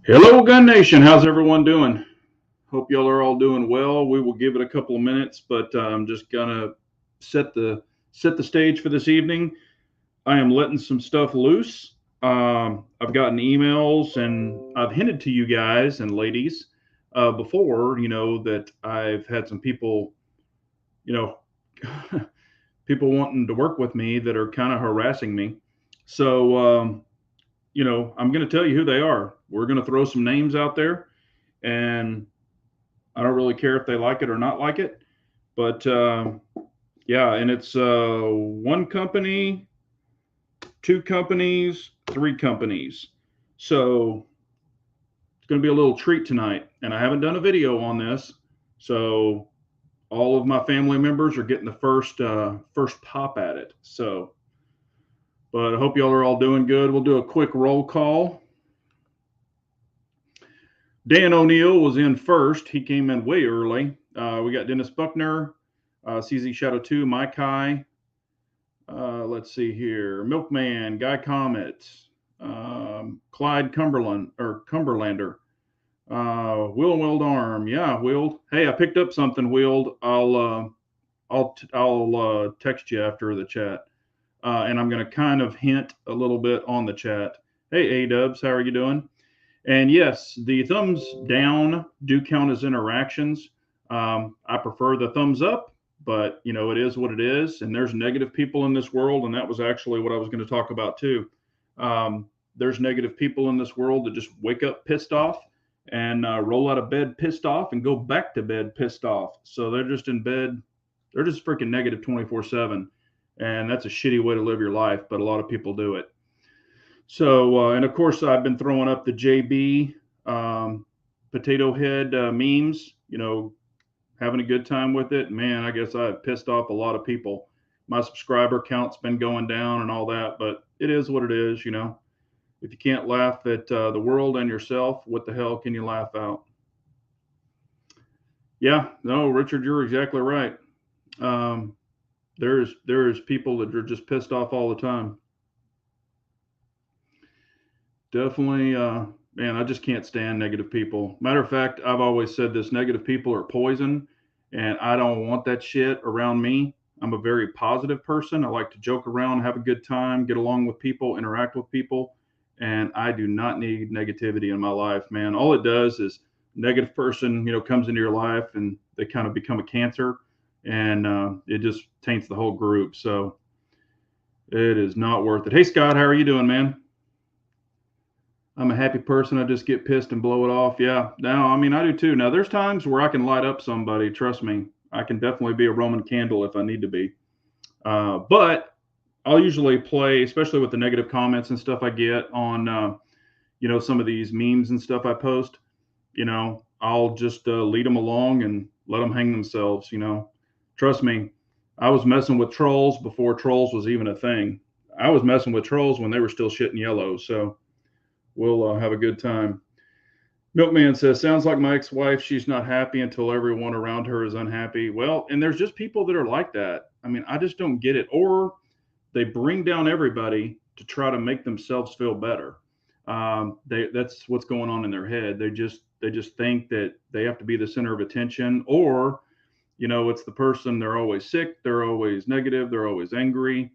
Hello, Gun Nation. How's everyone doing? Hope y'all are all doing well. We will give it a couple of minutes, but I'm just gonna set the set the stage for this evening. I am letting some stuff loose. I've gotten emails, and I've hinted to you guys and ladies before, that I've had some people, you know, people wanting to work with me that are kind of harassing me. So, I'm going to tell you who they are. We're going to throw some names out there, and I don't really care if they like it or not like it, but yeah, and it's one company, two companies, three companies. So it's going to be a little treat tonight, and I haven't done a video on this, so all of my family members are getting the first pop at it. So, but I hope y'all are all doing good. We'll do a quick roll call. Dan O'Neill was in first. He came in way early. We got Dennis Buckner, CZ Shadow 2, Mike High. Let's see here. Milkman, Guy Comet, Clyde Cumberlander, Will Arm. Yeah, Will. Hey, I picked up something, Will. I'll text you after the chat, and I'm going to kind of hint a little bit on the chat. Hey, A Dubs, how are you doing? And yes, the thumbs down do count as interactions. I prefer the thumbs up, but it is what it is. And there's negative people in this world, and that was actually what I was going to talk about too. There's negative people in this world that just wake up pissed off and roll out of bed pissed off and go back to bed pissed off. So they're just in bed. They're just freaking negative 24/7, and that's a shitty way to live your life. But a lot of people do it. So, and of course, I've been throwing up the JB potato head memes, having a good time with it. Man, I guess I've pissed off a lot of people. My subscriber count's been going down and all that, but it is what it is. If you can't laugh at the world and yourself, what the hell can you laugh out? Yeah, no, Richard, you're exactly right. There's people that are just pissed off all the time. Definitely, man, I just can't stand negative people. Matter of fact, I've always said this: negative people are poison, and I don't want that shit around me. I'm a very positive person. I like to joke around, have a good time, get along with people, interact with people, and I do not need negativity in my life, man. All it does is negative person, comes into your life and they kind of become a cancer, and it just taints the whole group. So it is not worth it. Hey, Scott, how are you doing, man? I'm a happy person. I just get pissed and blow it off. Yeah. Now, I mean, I do too. Now, there's times where I can light up somebody. Trust me. I can definitely be a Roman candle if I need to be. But I'll usually play, especially with the negative comments and stuff I get on, some of these memes and stuff I post. I'll just lead them along and let them hang themselves. Trust me. I was messing with trolls before trolls was even a thing. I was messing with trolls when they were still shit and yellow. So we'll have a good time. Milkman says, sounds like my ex wife. She's not happy until everyone around her is unhappy. Well, and there's just people that are like that. I mean, I just don't get it. Or they bring down everybody to try to make themselves feel better. That's what's going on in their head. They just think that they have to be the center of attention, or it's the person. They're always sick. They're always negative. They're always angry.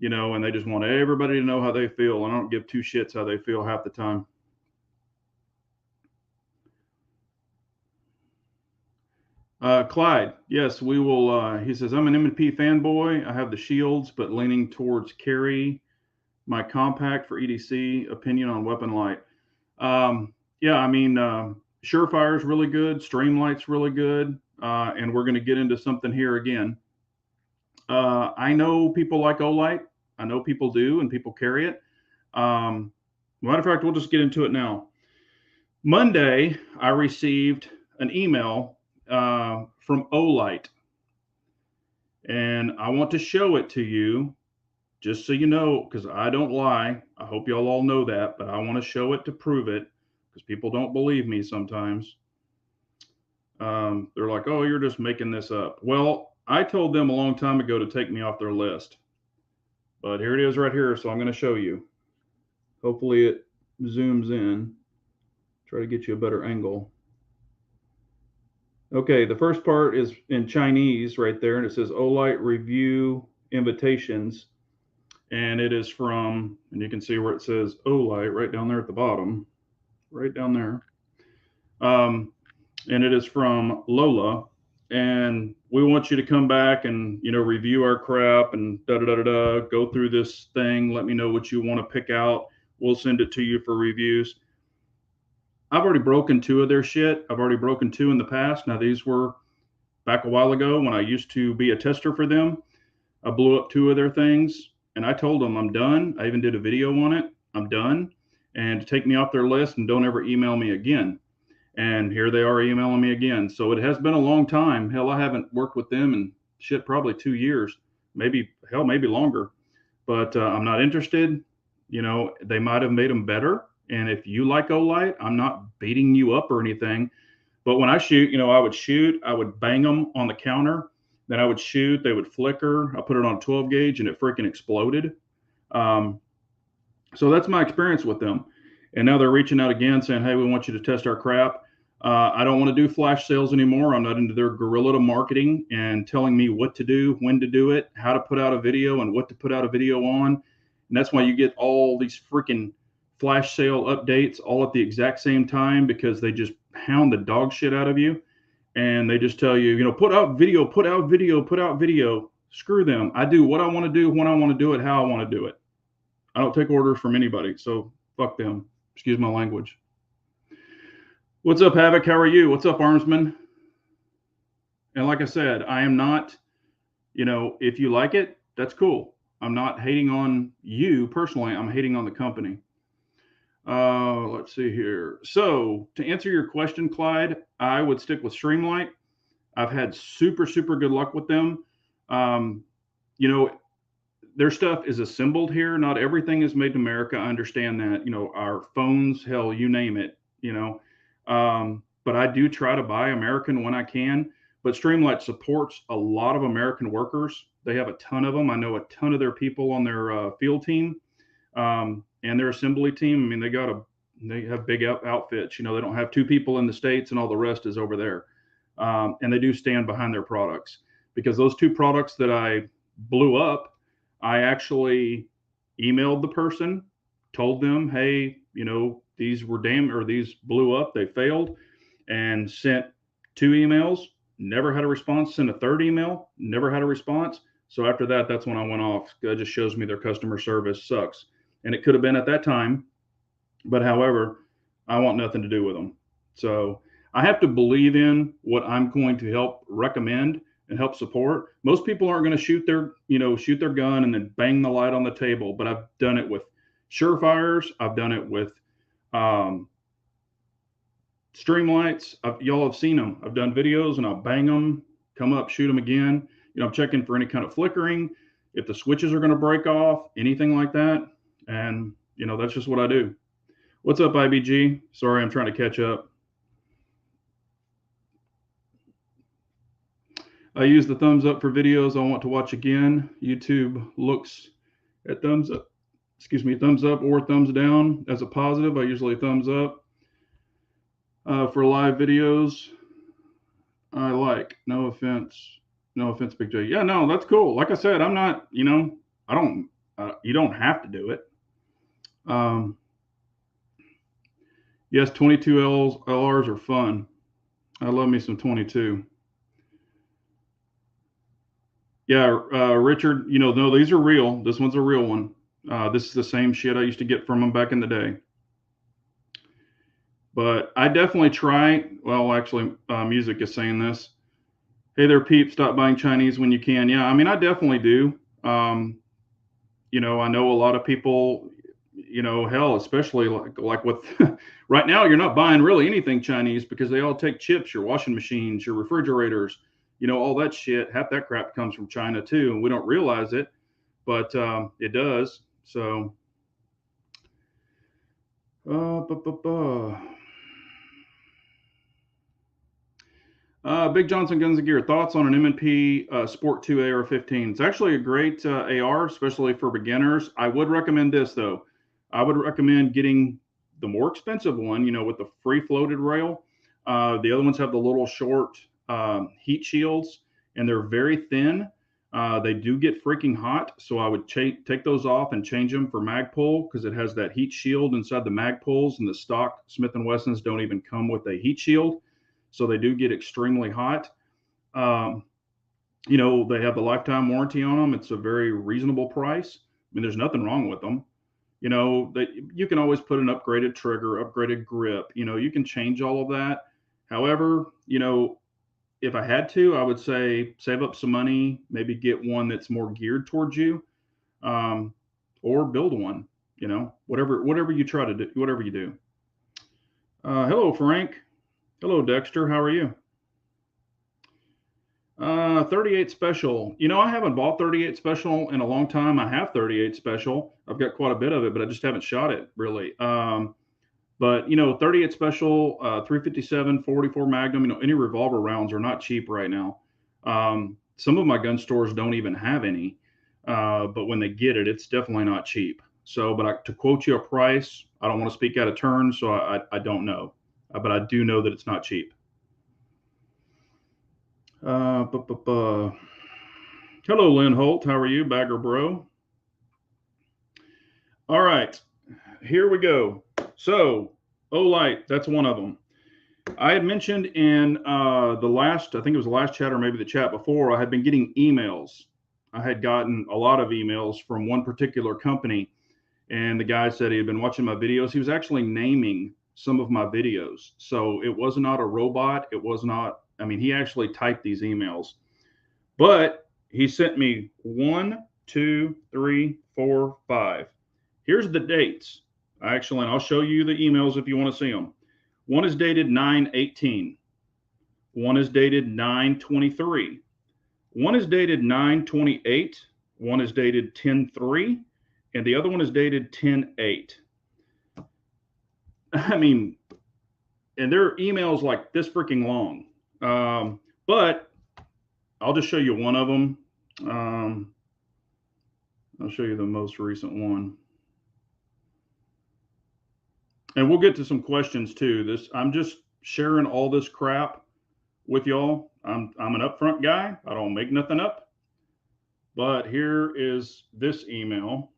And they just want everybody to know how they feel. And I don't give two shits how they feel half the time. Clyde, yes, we will. He says, I'm an M&P fanboy. I have the shields, but leaning towards carry my compact for EDC. Opinion on weapon light. Yeah, I mean, Surefire is really good. Streamlight's really good. And we're going to get into something here again. I know people like Olight. I know people do, and people carry it. Matter of fact, we'll just get into it now. Monday, I received an email from Olight, and I want to show it to you just so you know, because I don't lie. I hope y'all all know that, but I want to show it to prove it because people don't believe me sometimes. They're like, oh, you're just making this up. Well, I told them a long time ago to take me off their list, but here it is right here. So I'm going to show you. Hopefully it zooms in. Try to get you a better angle. Okay, the first part is in Chinese right there, and it says Olight review invitations. And it is from, and you can see where it says Olight right down there at the bottom, right down there. And it is from Lola. And we want you to come back and, you know, review our crap and da da da da da, go through this thing. Let me know what you want to pick out. We'll send it to you for reviews. I've already broken 2 of their shit. I've already broken 2 in the past. Now, these were back a while ago when I used to be a tester for them. I blew up 2 of their things and I told them I'm done. I even did a video on it. I'm done. And to take me off their list and don't ever email me again. And here they are emailing me again. So it has been a long time. Hell, I haven't worked with them in shit, probably 2 years, maybe longer. But I'm not interested. You know, they might have made them better. And if you like Olight, I'm not beating you up or anything. But when I shoot, you know, I would bang them on the counter. Then I would shoot, they would flicker. I put it on a 12 gauge and it freaking exploded. So that's my experience with them. And now they're reaching out again saying, hey, we want you to test our crap. I don't want to do flash sales anymore. I'm not into their guerrilla marketing and telling me what to do, when to do it, how to put out a video and what to put out a video on. And that's why you get all these freaking flash sale updates all at the exact same time, because they just pound the dog shit out of you. And they just tell you, you know, put out video, put out video, put out video. Screw them. I do what I want to do, when I want to do it, how I want to do it. I don't take orders from anybody. So fuck them. Excuse my language. What's up, Havoc? How are you? What's up, Armsman? And like I said, I am not, you know, if you like it, that's cool. I'm not hating on you personally. I'm hating on the company. Let's see here. So to answer your question, Clyde, I would stick with Streamlight. I've had super, super good luck with them. You know, their stuff is assembled here. Not everything is made in America. I understand that, you know, our phones, hell, you name it, you know, but I do try to buy American when I can. But Streamlight supports a lot of American workers. They have a ton of them. I know a ton of their people on their field team. And their assembly team. I mean, they have big outfits. You know, they don't have 2 people in the States and all the rest is over there. And they do stand behind their products, because those 2 products that I blew up, I actually emailed the person, told them, hey, you know, these blew up, they failed, and sent 2 emails, never had a response, sent a 3rd email, never had a response. So after that, that's when I went off. That just shows me their customer service sucks. And it could have been at that time, but however, I want nothing to do with them. So I have to believe in what I'm going to help recommend and help support. Most people aren't going to shoot their gun and then bang the light on the table. But I've done it with Surefires. I've done it with Streamlights. Y'all have seen them. I've done videos and I'll bang them, come up, shoot them again. You know, I'm checking for any kind of flickering, if the switches are going to break off, anything like that. And, you know, that's just what I do. What's up, IBG? Sorry, I'm trying to catch up. I use the thumbs up for videos I want to watch again. YouTube looks at thumbs up, thumbs up or thumbs down as a positive. I usually thumbs up. For live videos, I like. No offense, Big J. Yeah, no, that's cool. Like I said, I'm not, you know, you don't have to do it. Yes, 22 LRs are fun. I love me some 22. Yeah, Richard, you know, no, these are real. This one's a real one. This is the same shit I used to get from them back in the day. But I definitely try. Well, actually, Music is saying this. Hey there, peep, stop buying Chinese when you can. Yeah, I mean, I definitely do. You know, I know a lot of people, you know, hell, especially like with right now, you're not buying really anything Chinese because they all take chips, your washing machines, your refrigerators, you know, all that shit. Half that crap comes from China too, and we don't realize it, but it does. So, Big Johnson Guns and Gear, thoughts on an M&P Sport 2 AR-15? It's actually a great AR, especially for beginners. I would recommend this though. I would recommend getting the more expensive one, you know, with the free floated rail. The other ones have the little short heat shields, and they're very thin. They do get freaking hot, so I would take those off and change them for Magpul because it has that heat shield inside the Magpuls, and the stock Smith & Wessons don't even come with a heat shield, so they do get extremely hot. You know, they have the lifetime warranty on them. It's a very reasonable price. I mean, there's nothing wrong with them. You know, that you can always put an upgraded trigger, upgraded grip. You know, you can change all of that. However, you know, if I had to, I would say save up some money, maybe get one that's more geared towards you, or build one. You know, whatever you try to do, whatever you do. Hello, Frank. Hello, Dexter. How are you? 38 special. You know, I haven't bought 38 special in a long time. I have 38 special. I've got quite a bit of it, but I just haven't shot it really. But you know, 38 special, 357, 44 Magnum. You know, any revolver rounds are not cheap right now. Some of my gun stores don't even have any, but when they get it, it's definitely not cheap. So, but to quote you a price, I don't want to speak out of turn, so I don't know, but I do know that it's not cheap. Hello, Lynn Holt. How are you, Bagger Bro? All right, here we go. So, Olight, that's one of them. I had mentioned in the last, I think it was the last chat or maybe the chat before, I had been getting emails. I had gotten a lot of emails from one particular company, and the guy said he had been watching my videos. He was actually naming some of my videos. So it was not a robot. It was not, I mean, he actually typed these emails. But he sent me 1, 2, 3, 4, 5. Here's the dates. Actually, and I'll show you the emails if you want to see them. One is dated 9/18. One is dated 9/23. One is dated 9/28. One is dated 10/3. And the other one is dated 10/8. I mean, and they're emails like this freaking long. But I'll just show you one of them. I'll show you the most recent one. And we'll get to some questions too. I'm just sharing all this crap with y'all. I'm an upfront guy. I don't make nothing up. But here is this email.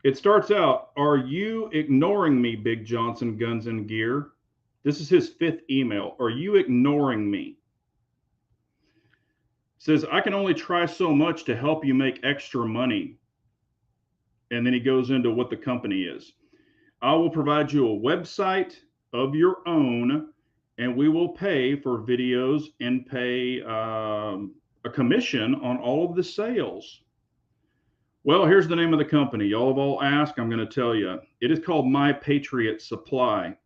It starts out, "Are you ignoring me, Big Johnson Guns and Gear?" This is his 5th email. "Are you ignoring me?" Says, "I can only try so much to help you make extra money." And then he goes into what the company is. "I will provide you a website of your own, and we will pay for videos and pay a commission on all of the sales." Well, here's the name of the company. Y'all have all asked. I'm going to tell you. It is called My Patriot Supply.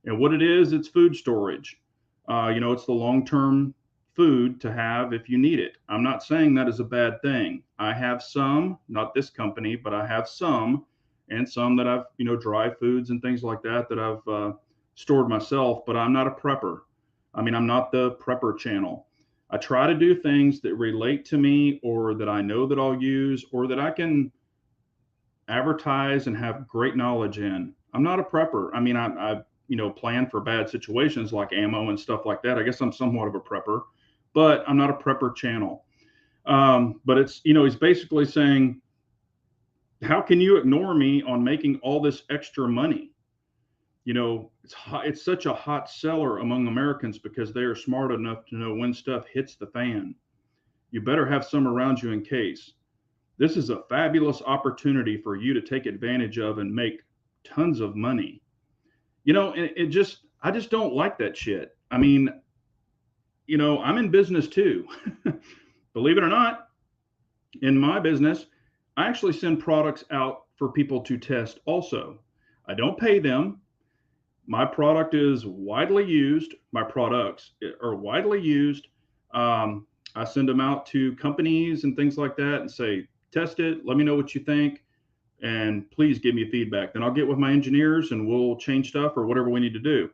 And what it is, it's food storage. You know, it's the long-term food to have if you need it. I'm not saying that is a bad thing. I have some, not this company, but I have some, and some that I've, you know, dry foods and things like that I've stored myself, but I'm not a prepper. I mean, I'm not the prepper channel. I try to do things that relate to me or that I know that I'll use or that I can advertise and have great knowledge in. I'm not a prepper. I mean, I you know, plan for bad situations like ammo and stuff like that. I guess I'm somewhat of a prepper, but I'm not a prepper channel. But it's, you know, he's basically saying, how can you ignore me on making all this extra money? You know, it's such a hot seller among Americans because they are smart enough to know when stuff hits the fan. You better have some around you in case. This is a fabulous opportunity for you to take advantage of and make tons of money. You know, I just don't like that shit. I mean, you know, I'm in business too. Believe it or not, in my business, I actually send products out for people to test also. I don't pay them. My product is widely used. My products are widely used. I send them out to companies and things like that and say, test it. Let me know what you think. And please give me feedback. Then I'll get with my engineers and we'll change stuff or whatever we need to do.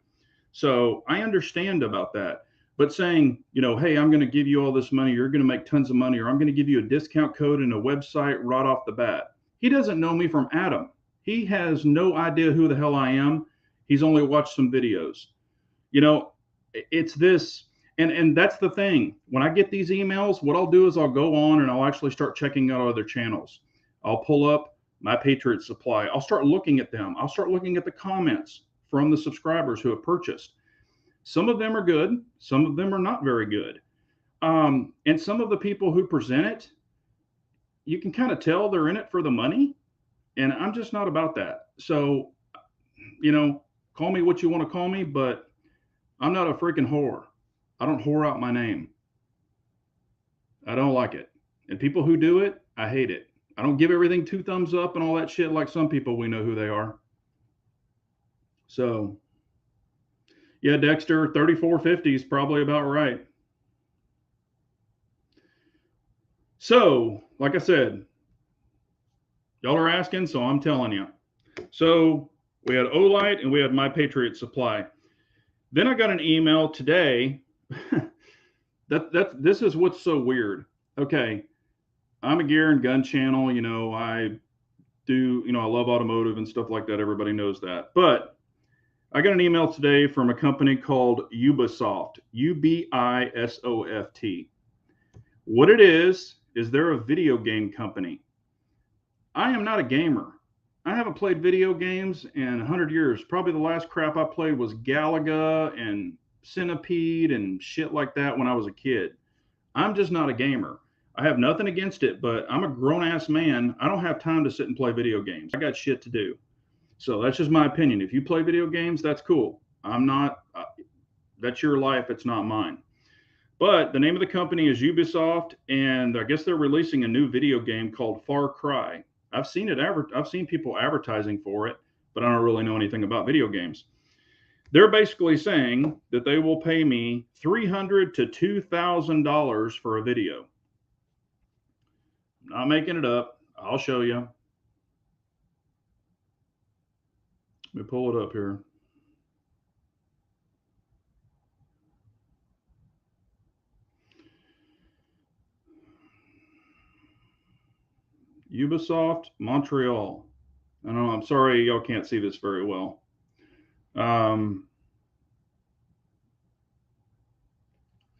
So I understand about that. But saying, you know, hey, I'm going to give you all this money, you're going to make tons of money, or I'm going to give you a discount code and a website right off the bat. He doesn't know me from Adam. He has no idea who the hell I am. He's only watched some videos. You know, it's this, and that's the thing. When I get these emails, what I'll do is I'll go on and I'll actually start checking out other channels. I'll pull up My Patriot Supply. I'll start looking at them. I'll start looking at the comments from the subscribers who have purchased. Some of them are good. Some of them are not very good. And some of the people who present it, you can kind of tell they're in it for the money. And I'm just not about that. So, you know, call me what you want to call me, but I'm not a freaking whore. I don't whore out my name. I don't like it. And people who do it, I hate it. I don't give everything 2 thumbs up and all that shit like some people. We know who they are. So, yeah, Dexter, 3450 is probably about right. So, like I said, y'all are asking, so I'm telling you. So, we had Olight and we had My Patriot Supply. Then I got an email today. This is what's so weird. Okay, I'm a gear and gun channel. You know, I love automotive and stuff like that. Everybody knows that. But I got an email today from a company called Ubisoft, Ubisoft. What it is they're a video game company. I am not a gamer. I haven't played video games in 100 years. Probably the last crap I played was Galaga and Centipede and shit like that when I was a kid. I'm just not a gamer. I have nothing against it, but I'm a grown-ass man. I don't have time to sit and play video games. I got shit to do. So that's just my opinion. If you play video games, that's cool. I'm not, that's your life. It's not mine. But the name of the company is Ubisoft, and I guess they're releasing a new video game called Far Cry. I've seen people advertising for it, but I don't really know anything about video games. They're basically saying that they will pay me $300 to $2,000 for a video. I'm not making it up. I'll show you. Let me pull it up here. Ubisoft Montreal. I know, I'm sorry y'all can't see this very well.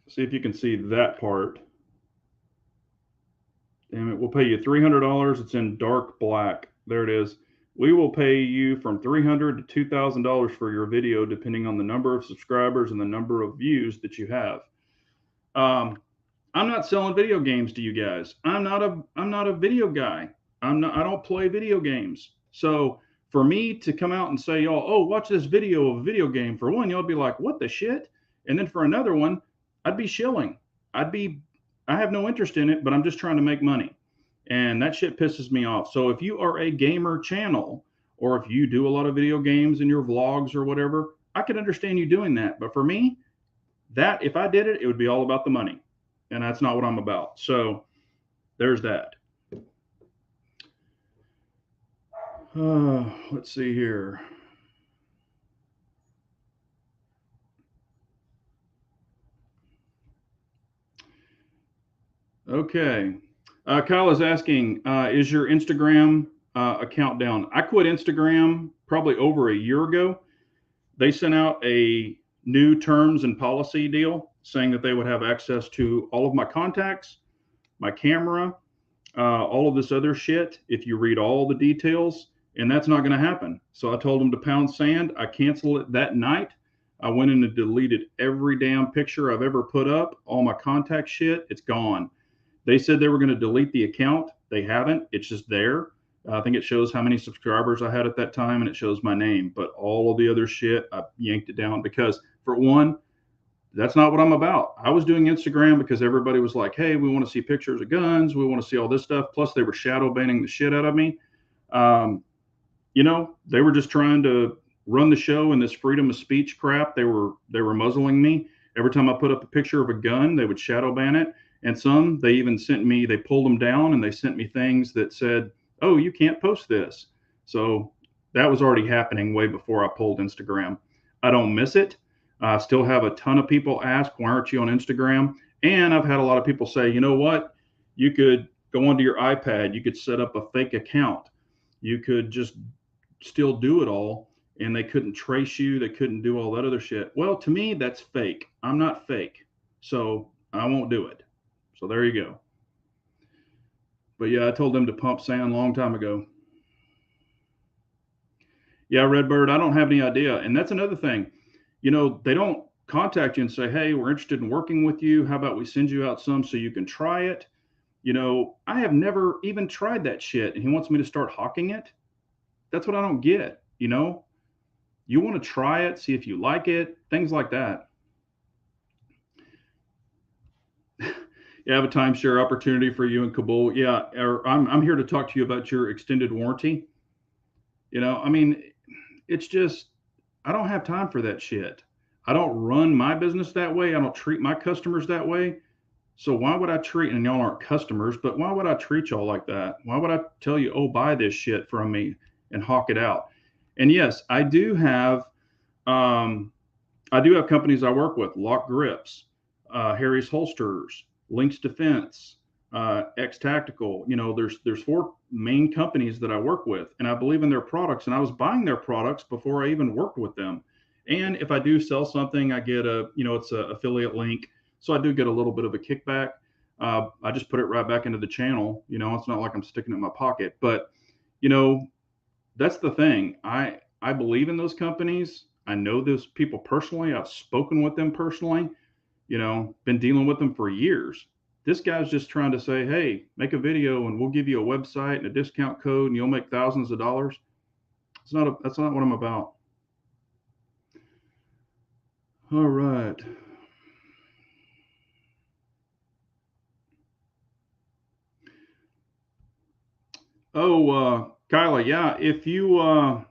See if you can see that part. Damn it, we'll pay you $300. It's in dark black. There it is. We will pay you from $300 to $2,000 for your video, depending on the number of subscribers and the number of views that you have. I'm not selling video games to you guys. I'm not a video guy. I don't play video games. So for me to come out and say, oh, watch this video of a video game, for one, y'all be like, what the shit? And then for another one, I'd be shilling. I have no interest in it, but I'm just trying to make money. And that shit pisses me off. So if you are a gamer channel, or if you do a lot of video games in your vlogs or whatever, I could understand you doing that. But for me, that if I did it, it would be all about the money. And that's not what I'm about. So there's that. Let's see here. Okay. Kyle is asking, is your Instagram account down? I quit Instagram probably over a year ago. They sent out a new terms and policy deal saying that they would have access to all of my contacts, my camera, all of this other shit if you read all the details, and that's not going to happen. So I told them to pound sand. I canceled it that night. I went in and deleted every damn picture I've ever put up, all my contact shit. It's gone. They said they were going to delete the account. They haven't. It's just there. I think it shows how many subscribers I had at that time, and it shows my name. But all of the other shit, I yanked it down because, for one, that's not what I'm about. I was doing Instagram because everybody was like, hey, we want to see pictures of guns. We want to see all this stuff. Plus, they were shadow banning the shit out of me. You know, they were just trying to run the show in this freedom of speech crap. They were muzzling me. Every time I put up a picture of a gun, they would shadow ban it. And some, they even sent me, they pulled them down and they sent me things that said, oh, you can't post this. So that was already happening way before I pulled Instagram. I don't miss it. I still have a ton of people ask, why aren't you on Instagram? And I've had a lot of people say, you know what? You could go onto your iPad. You could set up a fake account. You could just still do it all, and they couldn't trace you. They couldn't do all that other shit. Well, to me, that's fake. I'm not fake, so I won't do it. So there you go. But yeah, I told them to pump sand a long time ago. Yeah, Redbird, I don't have any idea. And that's another thing. You know, they don't contact you and say, hey, we're interested in working with you. How about we send you out some so you can try it? You know, I have never even tried that shit. And he wants me to start hawking it. That's what I don't get. You know, you want to try it, see if you like it, things like that. You have a timeshare opportunity for you in Kabul. Yeah, or I'm here to talk to you about your extended warranty. You know, I mean, it's just, I don't have time for that shit. I don't run my business that way. I don't treat my customers that way. So why would I treat, and y'all aren't customers, but why would I treat y'all like that? Why would I tell you, oh, buy this shit from me and hawk it out? And yes, um, I do have companies I work with, Lock Grips, Harry's Holsters, Lynx Defense, X Tactical. You know, there's 4 main companies that I work with, and I believe in their products. And I was buying their products before I even worked with them. And if I do sell something, I get it's an affiliate link, so I do get a little bit of a kickback. I just put it right back into the channel. You know, it's not like I'm sticking it in my pocket. But you know, that's the thing. I believe in those companies. I know those people personally. I've spoken with them personally. You know, been dealing with them for years. This guy's just trying to say, hey, make a video and we'll give you a website and a discount code and you'll make thousands of dollars. That's not what I'm about. All right. Oh, Kyla, yeah, if you or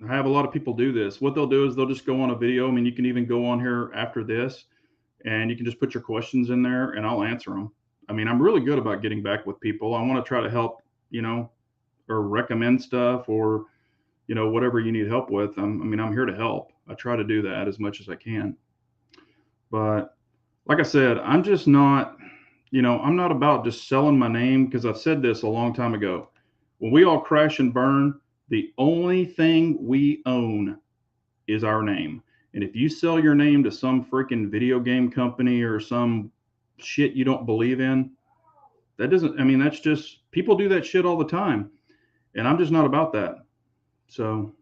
have a lot of people do this, what they'll do is they'll just go on a video. I mean, you can even go on here after this and you can just put your questions in there and I'll answer them. I mean, I'm really good about getting back with people. I want to try to help, you know, or recommend stuff or, you know, whatever you need help with. I'm here to help. I try to do that as much as I can. But like I said, I'm just not, you know, I'm not about just selling my name because I've said this a long time ago. When we all crash and burn, the only thing we own is our name. And if you sell your name to some freaking video game company or some shit you don't believe in, that doesn't, I mean, that's just, people do that shit all the time. And I'm just not about that. So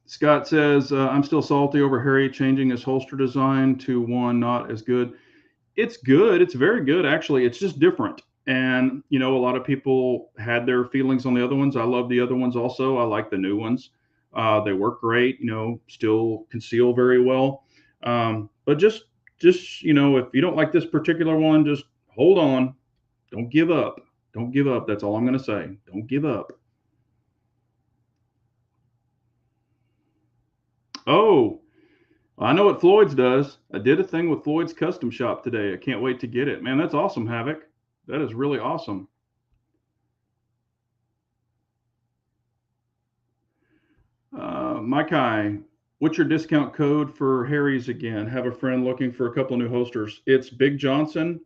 Scott says, I'm still salty over Harry changing his holster design to one not as good. It's good. It's very good, actually. It's just different. And, you know, a lot of people had their feelings on the other ones. I love the other ones also. I like the new ones. They work great, you know, still conceal very well. But just, you know, if you don't like this particular one, just hold on. Don't give up. Don't give up. That's all I'm going to say. Don't give up. Oh, I know what Floyd's does. I did a thing with Floyd's Custom Shop today. I can't wait to get it. Man, that's awesome, Havoc. That is really awesome. Maikai, what's your discount code for Harry's again? Have a friend looking for a couple of new holsters. It's Big Johnson,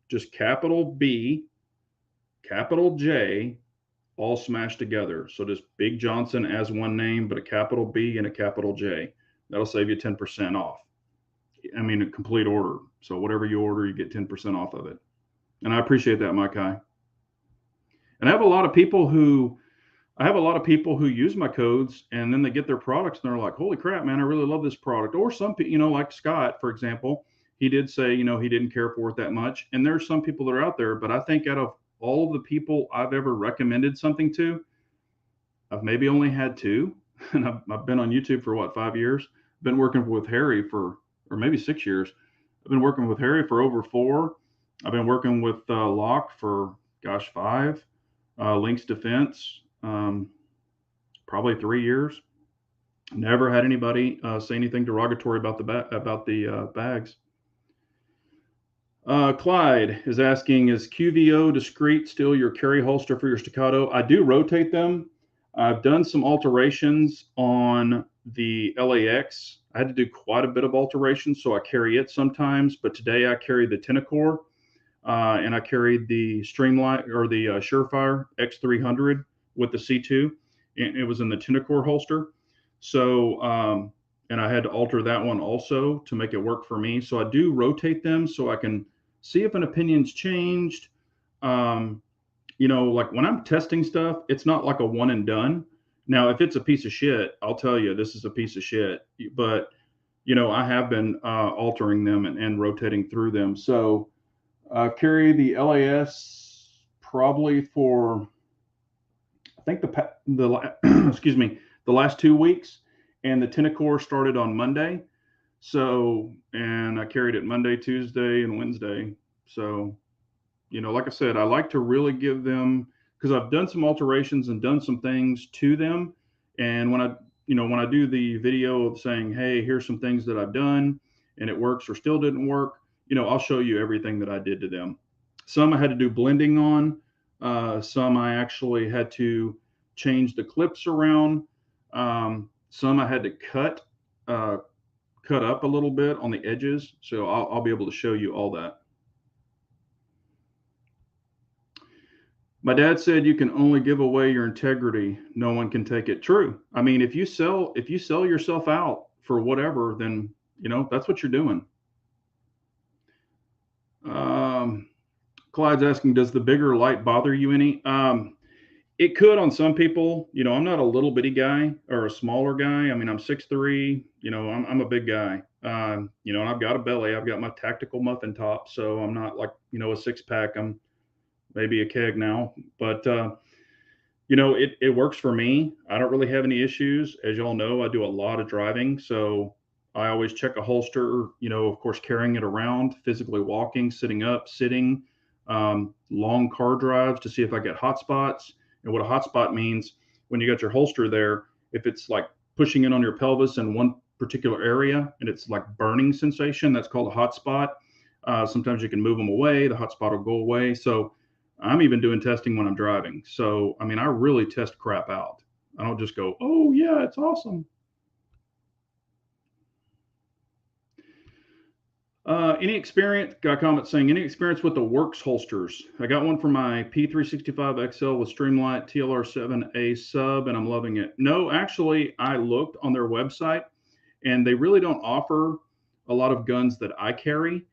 just capital B, capital J, all smashed together. So just Big Johnson as one name, but a capital B and a capital J. That'll save you 10% off. I mean, a complete order. So whatever you order, you get 10% off of it. And I appreciate that, Maikai. And I have a lot of people who use my codes and then they get their products and they're like, holy crap, man, I really love this product. Or some people, you know, like Scott, for example, he did say, you know, he didn't care for it that much. And there's some people that are out there, but I think out of all of the people I've ever recommended something to, I've maybe only had 2. And I've been on YouTube for what, 5 years? Been working with Harry or maybe 6 years. I've been working with Harry for over 4. I've been working with Lock for, gosh, 5. Lynx Defense, probably 3 years. Never had anybody say anything derogatory about the bags. Clyde is asking, is QVO discreet still your carry holster for your Staccato? I do rotate them. I've done some alterations on the LAX I had to do quite a bit of alterations, so I carry it sometimes. But today I carry the Tenacore, and I carried the Streamlight or the Surefire X300 with the C2, and it was in the Tenacore holster. So, and I had to alter that one also to make it work for me. So I do rotate them so I can see if an opinion's changed. Um, like when I'm testing stuff, it's not like a one and done. Now, if it's a piece of shit, I'll tell you this is a piece of shit. But I have been altering them and rotating through them. So carry the LAS probably for I think the excuse me, the last 2 weeks, and the Tenacore started on Monday. So, and I carried it Monday, Tuesday, and Wednesday. So, like I said, I like to really give them, because I've done some alterations and done some things to them. And when I do the video of saying, hey, here's some things that I've done and it works or still didn't work, I'll show you everything that I did to them. Some I had to do blending on. Some I actually had to change the clips around. Some I had to cut up a little bit on the edges. So I'll be able to show you all that. My dad said you can only give away your integrity. No one can take it. True. I mean, if you sell yourself out for whatever, then that's what you're doing. Clyde's asking, does the bigger light bother you any? It could on some people. I'm not a little bitty guy or a smaller guy. I mean, I'm 6'3". I'm a big guy. And I've got a belly. I've got my tactical muffin top, so I'm not like a six pack. I'm maybe a keg now, but it works for me. I don't really have any issues. As y'all know, I do a lot of driving, so I always check a holster, of course, carrying it around, physically walking, sitting up, sitting, long car drives to see if I get hot spots. And what a hot spot means, when you got your holster there, if it's like pushing in on your pelvis in one particular area and it's like burning sensation, that's called a hot spot. Sometimes you can move them away. The hot spot will go away. So I'm even doing testing when I'm driving. So, I mean, I really test crap out. I don't just go, oh, yeah, it's awesome. Any experience? Got a comment saying, any experience with the Works holsters? I got one for my P365 XL with Streamlight TLR7A sub, and I'm loving it. No, actually, I looked on their website, and they really don't offer a lot of guns that I carry.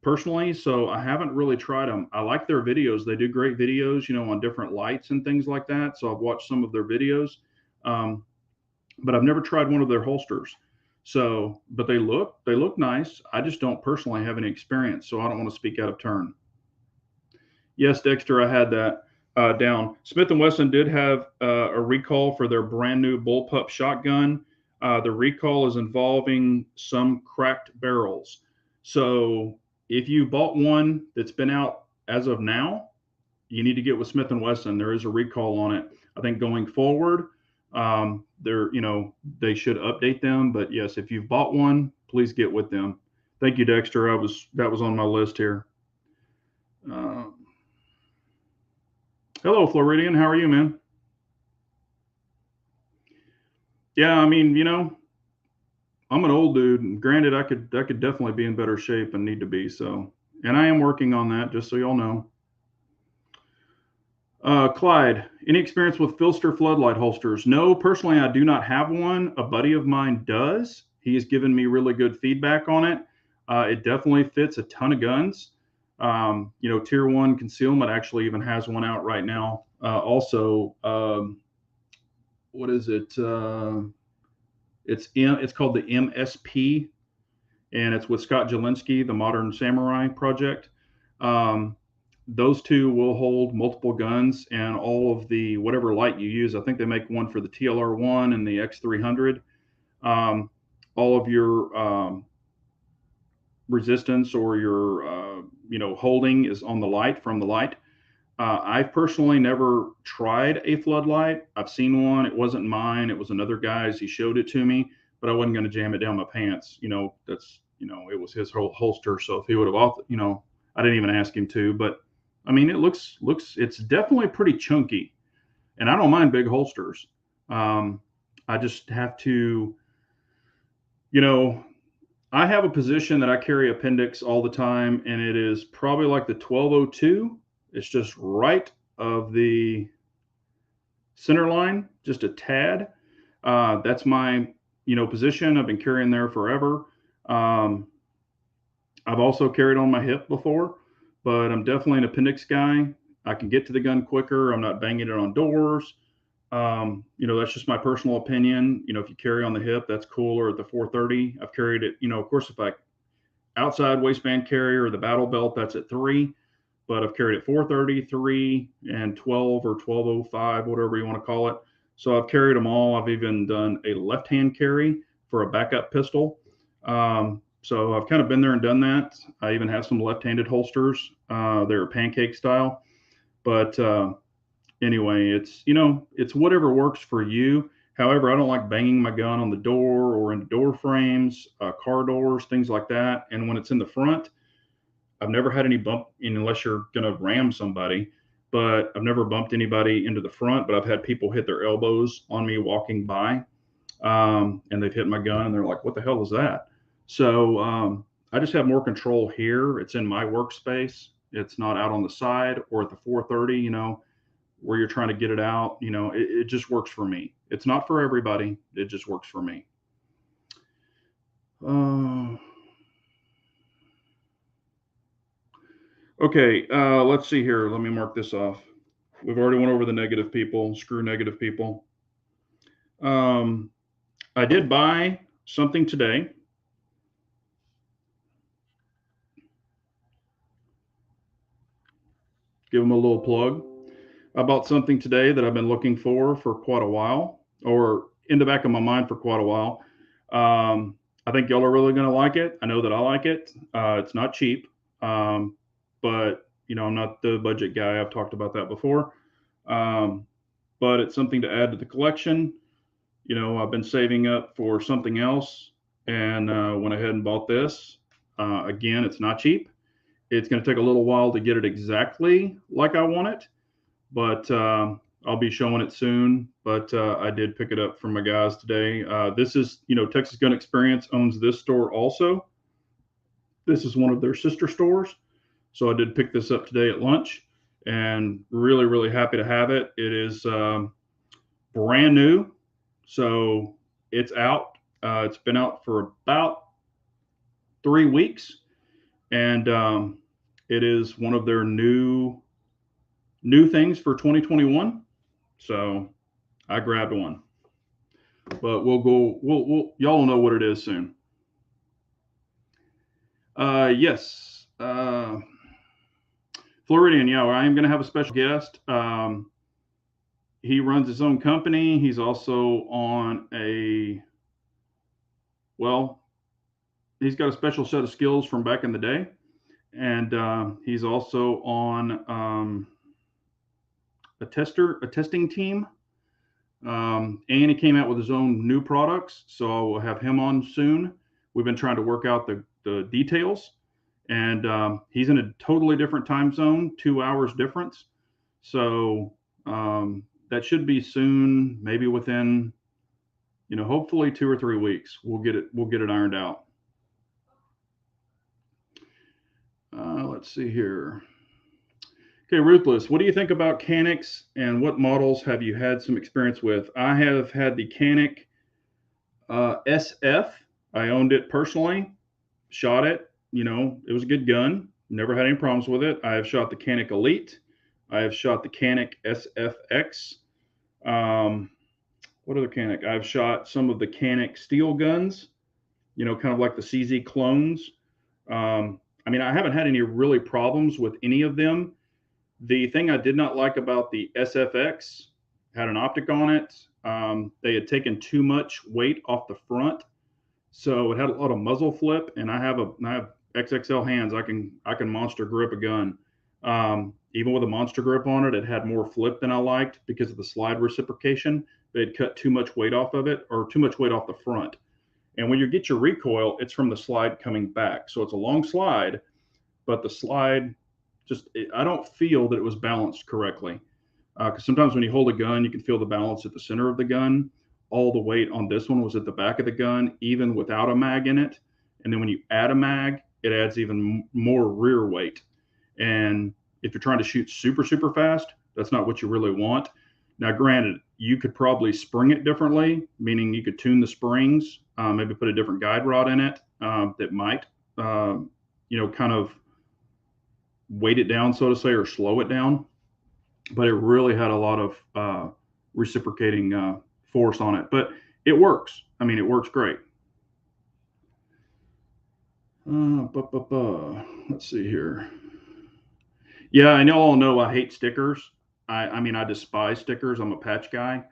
Personally, so I haven't really tried them. I like their videos. They do great videos, on different lights and things like that. So I've watched some of their videos, but I've never tried one of their holsters. So, but they look nice. I just don't personally have any experience, so I don't want to speak out of turn. Yes, Dexter, I had that down. Smith & Wesson did have a recall for their brand new bullpup shotgun. The recall is involving some cracked barrels. So if you bought one that's been out as of now, you need to get with Smith & Wesson. There is a recall on it. I think going forward, they should update them. But yes, if you've bought one, please get with them. Thank you, Dexter. That was on my list here. Hello, Floridian. How are you, man? Yeah, I mean, I'm an old dude, and granted, I could definitely be in better shape and need to be. So, and I am working on that, just so y'all know. Clyde, any experience with Filster floodlight holsters? No, personally, I do not have one. A buddy of mine does. He has given me really good feedback on it. It definitely fits a ton of guns. Tier 1 concealment actually even has one out right now. Also, what is it? It's called the MSP, and it's with Scott Jelinski, the Modern Samurai Project. Those two will hold multiple guns and all of the whatever light you use. I think they make one for the TLR1 and the X300. All of your resistance or your holding is on the light from the light. I've personally never tried a floodlight. I've seen one. It wasn't mine. It was another guy's. He showed it to me, but I wasn't going to jam it down my pants. It was his whole holster. So if he would have, I didn't even ask him to. But I mean, it's definitely pretty chunky, and I don't mind big holsters. I just have to, You know, I have a position that I carry appendix all the time, and it is probably like the 1202. It's just right of the center line, just a tad. That's my, position. I've been carrying there forever. Um, I've also carried on my hip before, but I'm definitely an appendix guy. I can get to the gun quicker. I'm not banging it on doors. That's just my personal opinion. If you carry on the hip, that's cool. Or at the 430, I've carried it. Of course, if I outside waistband carry or the battle belt, that's at 3. But I've carried it 430, 3, and 12 or 1205, whatever you want to call it. So I've carried them all. I've even done a left-hand carry for a backup pistol. So I've kind of been there and done that. I even have some left-handed holsters. They're pancake style. But anyway, it's whatever works for you. However, I don't like banging my gun on the door or in door frames, car doors, things like that. And when it's in the front, I've never had any bump, unless you're going to ram somebody, but I've never bumped anybody into the front. But I've had people hit their elbows on me walking by, and they've hit my gun, and they're like, "What the hell is that?" So I just have more control here. It's in my workspace. It's not out on the side or at the 430. Where you're trying to get it out. It just works for me. It's not for everybody. It just works for me. Okay, let's see here. Let me mark this off. We've already went over the negative people. Screw negative people. I did buy something today. Give them a little plug. I bought something today that I've been looking for quite a while, or in the back of my mind for quite a while. I think y'all are really going to like it. I know that I like it. It's not cheap, but I'm not the budget guy. I've talked about that before. But it's something to add to the collection. I've been saving up for something else, and went ahead and bought this. Again, it's not cheap. It's going to take a little while to get it exactly like I want it, but I'll be showing it soon. But I did pick it up from my guys today. This is, Texas Gun Experience owns this store also. This is one of their sister stores. So I did pick this up today at lunch, and really, really happy to have it. It is brand new. So it's out. It's been out for about 3 weeks, and it is one of their new things for 2021. So I grabbed one, but we'll y'all will know what it is soon. Yes, Floridian. Yeah, I am going to have a special guest. He runs his own company. He's also on he's got a special set of skills from back in the day. And he's also on a testing team. And he came out with his own new products. So I will have him on soon. We've been trying to work out the details. And he's in a totally different time zone, 2 hours difference. So that should be soon, maybe within, hopefully 2 or 3 weeks. We'll get it ironed out. Let's see here. Okay, Ruthless, what do you think about Caniks, and what models have you had some experience with? I have had the Canik SF. I owned it personally, shot it. It was a good gun. Never had any problems with it. I have shot the Canik Elite. I have shot the Canik SFX. What other Canik? I've shot some of the Canik steel guns, kind of like the CZ clones. I haven't had any really problems with any of them. The thing I did not like about the SFX had an optic on it. They had taken too much weight off the front, so it had a lot of muzzle flip. And I have XXL hands. I can monster grip a gun. Even with a monster grip on it, it had more flip than I liked because of the slide reciprocation. They had cut too much weight off of it, or too much weight off the front. And when you get your recoil, it's from the slide coming back. So it's a long slide, but the slide I don't feel that it was balanced correctly. Because sometimes when you hold a gun, you can feel the balance at the center of the gun, all the weight on this one was at the back of the gun, even without a mag in it. And then when you add a mag, it adds even more rear weight. And if you're trying to shoot super, super fast, that's not what you really want. Now, granted, you could probably spring it differently, meaning you could tune the springs, maybe put a different guide rod in it that might, kind of weight it down, so to say, or slow it down. But it really had a lot of reciprocating force on it. But it works. I mean, it works great. Let's see here. Yeah, and y'all all know I hate stickers. I mean, I despise stickers. I'm a patch guy.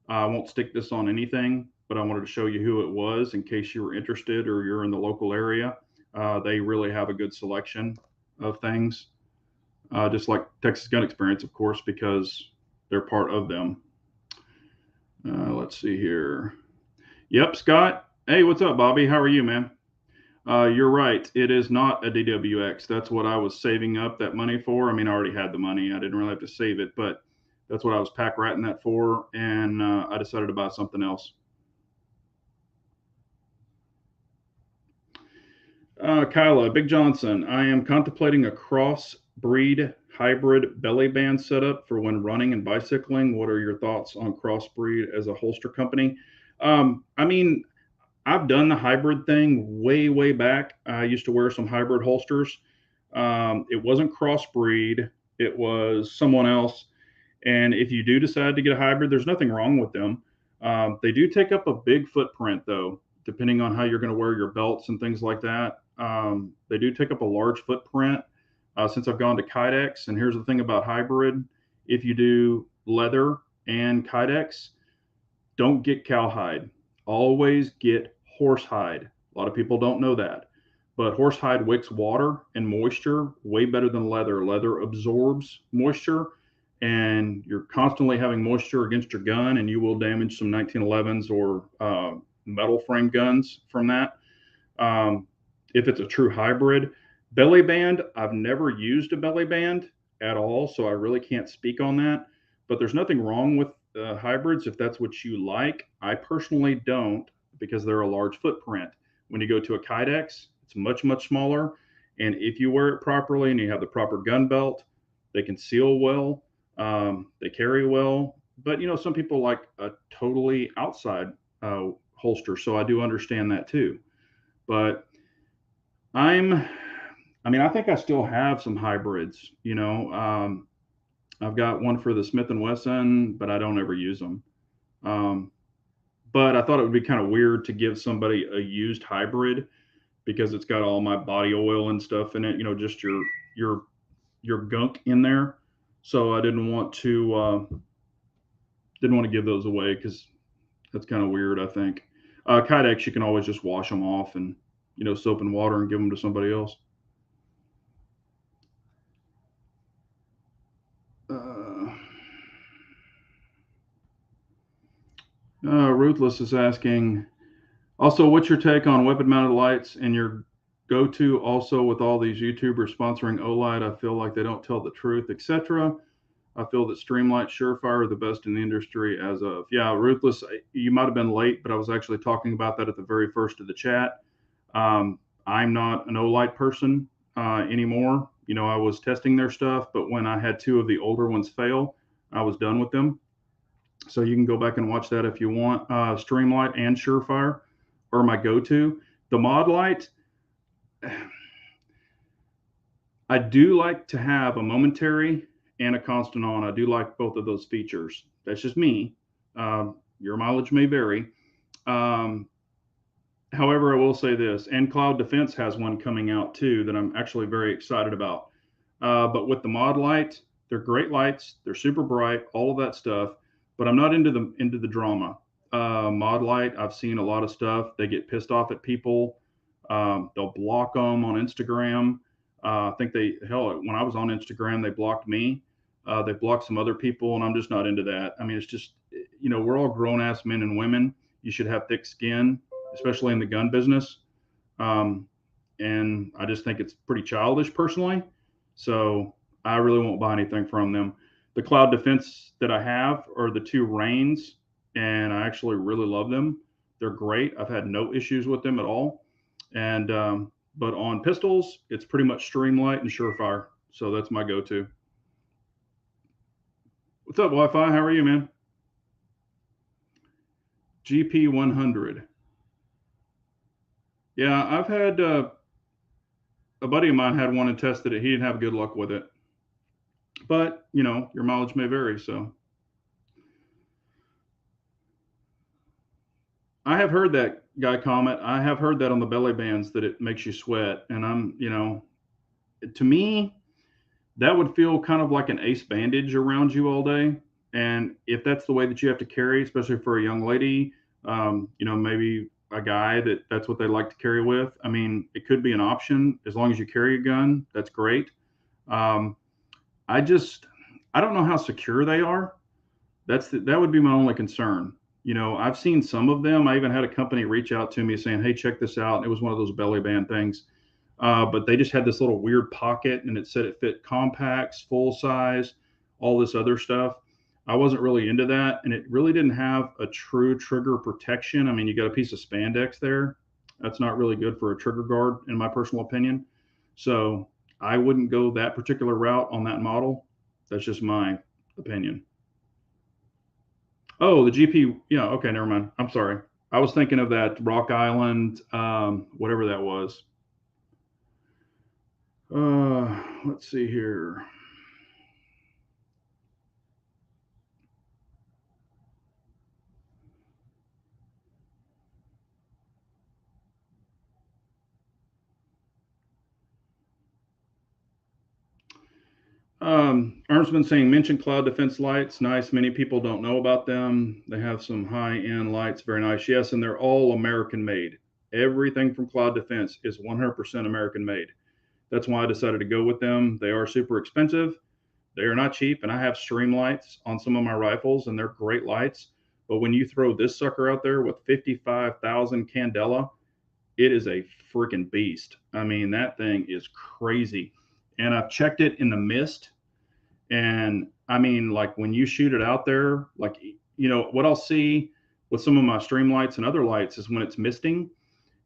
I won't stick this on anything, but I wanted to show you who it was in case you were interested or you're in the local area. They really have a good selection of things, just like Texas Gun Experience, of course, because they're part of them. Let's see here. Yep, Scott. Hey, what's up, Bobby? How are you, man? You're right. It is not a DWX. That's what I was saving up that money for. I mean, I already had the money. I didn't really have to save it, but that's what I was pack ratting that for. And I decided to buy something else. Kyla, Big Johnson, I am contemplating a cross-breed hybrid belly band setup for when running and bicycling. What are your thoughts on crossbreed as a holster company? I mean, I've done the hybrid thing way, way back. I used to wear some hybrid holsters. It wasn't crossbreed. It was someone else. And if you do decide to get a hybrid, there's nothing wrong with them. They do take up a big footprint, though, depending on how you're going to wear your belts and things like that. They do take up a large footprint since I've gone to Kydex. And here's the thing about hybrid. If you do leather and Kydex, don't get cowhide. Always get horsehide. A lot of people don't know that, but horsehide wicks water and moisture way better than leather. Leather absorbs moisture, and you're constantly having moisture against your gun, and you will damage some 1911s or metal frame guns from that. If it's a true hybrid. Belly band, I've never used a belly band at all, so I really can't speak on that, but there's nothing wrong with hybrids if that's what you like. I personally don't, because they're a large footprint. When you go to a Kydex, it's much, much smaller. And if you wear it properly and you have the proper gun belt, they can seal well, they carry well. But, some people like a totally outside holster. So I do understand that too. But I think I still have some hybrids, I've got one for the Smith & Wesson, but I don't ever use them. But I thought it would be kind of weird to give somebody a used hybrid because it's got all my body oil and stuff in it, just your gunk in there. So I didn't want to give those away because that's kind of weird, I think. Kydex, you can always just wash them off and, soap and water and give them to somebody else. Ruthless is asking, also, what's your take on weapon mounted lights and your go-to also with all these YouTubers sponsoring Olight? I feel like they don't tell the truth, etc. I feel that Streamlight Surefire are the best in the industry as of. Yeah, Ruthless, you might have been late, but I was actually talking about that at the very first of the chat. I'm not an Olight person anymore. I was testing their stuff, but when I had two of the older ones fail, I was done with them. So you can go back and watch that if you want. Streamlight and Surefire are my go-to. The Mod Light, I do like to have a momentary and a constant on. I do like both of those features. That's just me. Your mileage may vary. However, I will say this, and Cloud Defense has one coming out too that I'm actually very excited about. But with the Mod Light, they're great lights. They're super bright, all of that stuff. But I'm not into the drama. Mod Light, I've seen a lot of stuff. They get pissed off at people. They'll block them on Instagram. I think when I was on Instagram, they blocked me. They blocked some other people, and I'm just not into that. I mean, it's just, we're all grown-ass men and women. You should have thick skin, especially in the gun business. And I just think it's pretty childish personally. So I really won't buy anything from them. The Cloud Defense that I have are the two Reigns, and I actually really love them. They're great. I've had no issues with them at all. And but on pistols, it's pretty much Streamlight and Surefire. So that's my go-to. What's up, Wi-Fi? How are you, man? GP 100. Yeah, I've had a buddy of mine had one and tested it. He didn't have good luck with it. But, you know, your mileage may vary. So I have heard that guy comment. I have heard that on the belly bands that it makes you sweat. And you know, to me, that would feel kind of like an ace bandage around you all day. And if that's the way that you have to carry, especially for a young lady, you know, maybe a guy that's what they like to carry with. I mean, it could be an option as long as you carry a gun. That's great. Um, I just, I don't know how secure they are. That would be my only concern. You know, I've seen some of them. I even had a company reach out to me saying, "Hey, check this out." And it was one of those belly band things, but they just had this little weird pocket, and it said it fit compacts, full size, all this other stuff. I wasn't really into that, and it really didn't have a true trigger protection. I mean, you got a piece of spandex there. That's not really good for a trigger guard, in my personal opinion. So I wouldn't go that particular route on that model. That's just my opinion. Oh, the GP. Yeah. Okay. Never mind. I'm sorry. I was thinking of that Rock Island, whatever that was. Let's see here. Armsman saying, mention cloud defense lights. Nice. Many people don't know about them. They have some high end lights. Very nice. Yes. And they're all American made. Everything from Cloud Defense is 100% American made. That's why I decided to go with them. They are super expensive. They are not cheap. And I have stream lights on some of my rifles, and they're great lights. But when you throw this sucker out there with 55,000 candela, it is a freaking beast. I mean, that thing is crazy. And I've checked it in the mist. And I mean, like when you shoot it out there, like, you know, what I'll see with some of my stream lights and other lights is when it's misting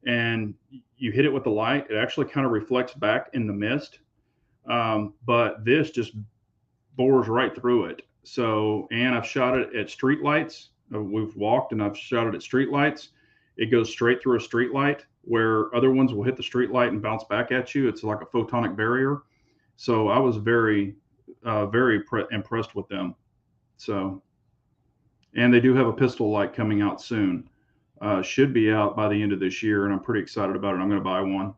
and you hit it with the light, it actually kind of reflects back in the mist. But this just bores right through it. So, and I've shot it at street lights. We've walked and I've shot it at street lights. It goes straight through a street light where other ones will hit the street light and bounce back at you. It's like a photonic barrier. So I was very impressed with them. So, and they do have a pistol light coming out soon. Should be out by the end of this year, and I'm pretty excited about it. I'm going to buy one.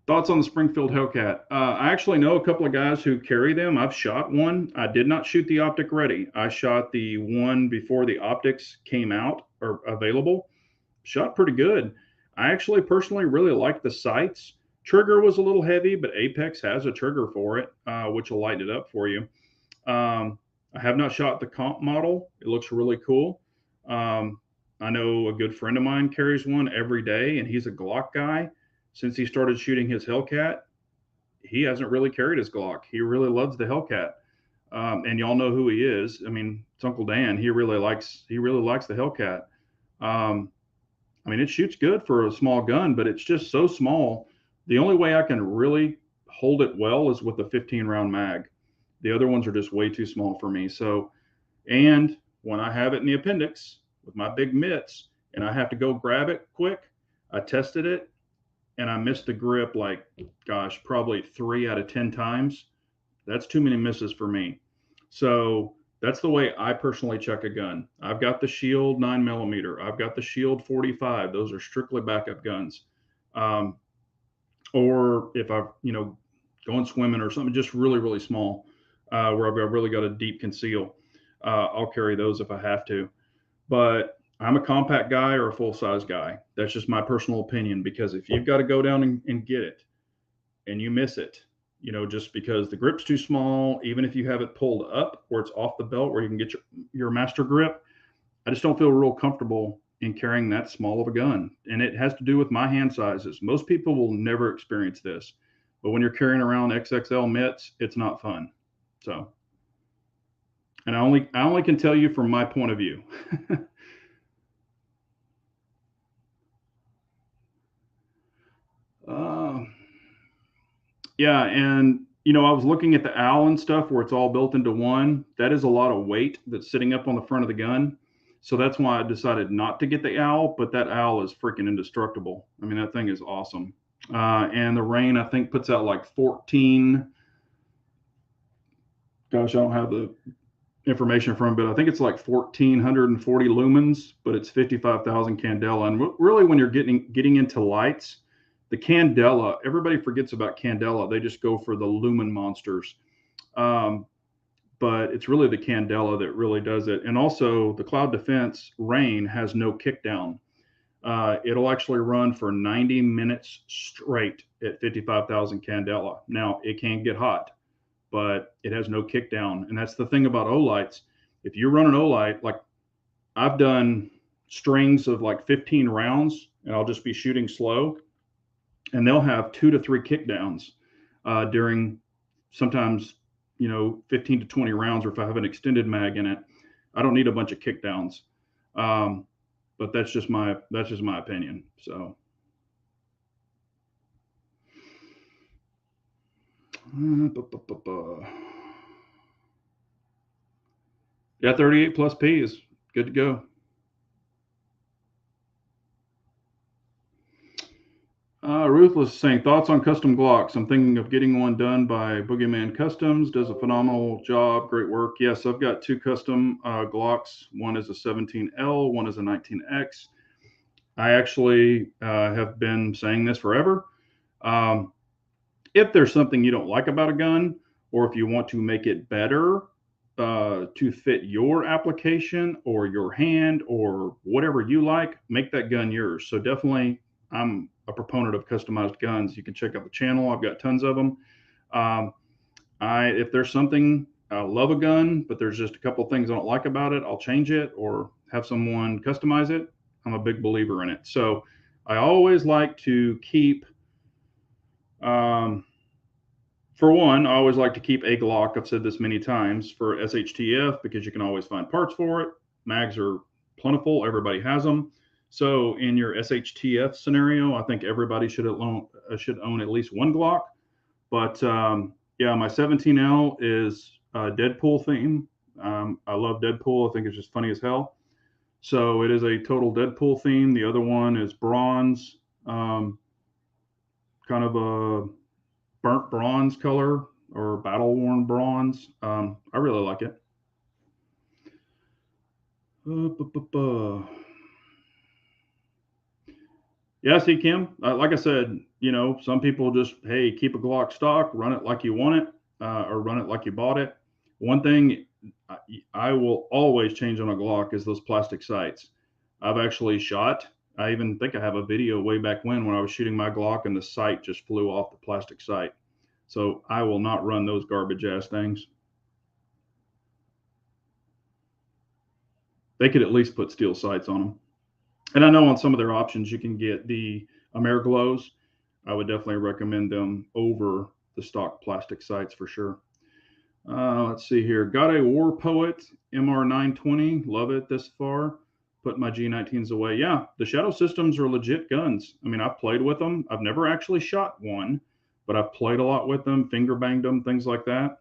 Thoughts on the Springfield Hellcat? I actually know a couple of guys who carry them. I've shot one. I did not shoot the optic ready. I shot the one before the optics came out or available. Shot pretty good. I actually personally really like the sights. Trigger was a little heavy, but Apex has a trigger for it, which will light it up for you. I have not shot the comp model. It looks really cool. I know a good friend of mine carries one every day, and he's a Glock guy. Since he started shooting his Hellcat, he hasn't really carried his Glock. He really loves the Hellcat, and y'all know who he is. I mean, it's Uncle Dan. He really likes the Hellcat. Um, I mean, it shoots good for a small gun, but it's just so small. The only way I can really hold it well is with a 15 round mag. The other ones are just way too small for me. So, and when I have it in the appendix with my big mitts and I have to go grab it quick, I tested it and I missed the grip like, gosh, probably 3 out of 10 times. That's too many misses for me. So that's the way I personally check a gun. I've got the Shield 9mm. I've got the Shield 45. Those are strictly backup guns. Or if I, you know, going swimming or something just really, really small, where I've really got a deep conceal, I'll carry those if I have to. But I'm a compact guy or a full size guy. That's just my personal opinion, because if you've got to go down and get it and you miss it, you know, just because the grip's too small, even if you have it pulled up where it's off the belt where you can get your master grip, I just don't feel real comfortable in carrying that small of a gun. And it has to do with my hand sizes. Most people will never experience this, but when you're carrying around XXL mitts, it's not fun. So, and I only can tell you from my point of view. uh, yeah, and I was looking at the owl and stuff where it's all built into one. That is a lot of weight that's sitting up on the front of the gun. So that's why I decided not to get the owl, but that owl is freaking indestructible. I mean, that thing is awesome. And the Rain, I think, puts out like 14. Gosh, I don't have the information from, but I think it's like 1,440 lumens, but it's 55,000 candela. And really, when you're getting into lights, the candela, everybody forgets about candela. They just go for the lumen monsters. But it's really the candela that really does it. And also, the Cloud Defense Rain has no kickdown. It'll actually run for 90 minutes straight at 55,000 candela. Now, it can get hot, but it has no kickdown. And that's the thing about Olights. If you run an Olight, like I've done strings of like 15 rounds, and I'll just be shooting slow, and they'll have 2 to 3 kickdowns during sometimes 15 to 20 rounds, or if I have an extended mag in it, I don't need a bunch of kickdowns. But that's just my opinion. So yeah, 38 plus P is good to go. Ruthless is saying, thoughts on custom Glocks? I'm thinking of getting one done by Boogeyman Customs. Does a phenomenal job. Great work. Yes, I've got 2 custom Glocks. One is a 17L, one is a 19X. I actually have been saying this forever. If there's something you don't like about a gun, or if you want to make it better to fit your application or your hand or whatever you like, make that gun yours. So definitely, I'm a proponent of customized guns. You can check out the channel. I've got tons of them. If there's something, I love a gun, but there's just a couple things I don't like about it, I'll change it or have someone customize it. I'm a big believer in it. So I always like to keep, for one, I always like to keep a Glock. I've said this many times for SHTF because you can always find parts for it. Mags are plentiful. Everybody has them. So in your SHTF scenario, I think everybody should own at least one Glock. But yeah, my 17L is Deadpool theme. I love Deadpool. I think it's just funny as hell. So it is a total Deadpool theme. The other one is bronze, kind of a burnt bronze color or battle worn bronze. I really like it. Yeah, see, Kim, like I said, some people just, hey, keep a Glock stock, run it like you want it, or run it like you bought it. One thing I will always change on a Glock is those plastic sights. I've actually shot, I even think I have a video way back when I was shooting my Glock and the sight just flew off the plastic sight. So I will not run those garbage ass things. They could at least put steel sights on them. And I know on some of their options you can get the Ameriglows. I would definitely recommend them over the stock plastic sights for sure. Let's see here. Got a War Poet MR920. Love it this far. Put my G19s away. Yeah, the Shadow Systems are legit guns. I mean, I've played with them. I've never actually shot one, but I've played a lot with them, finger banged them, things like that.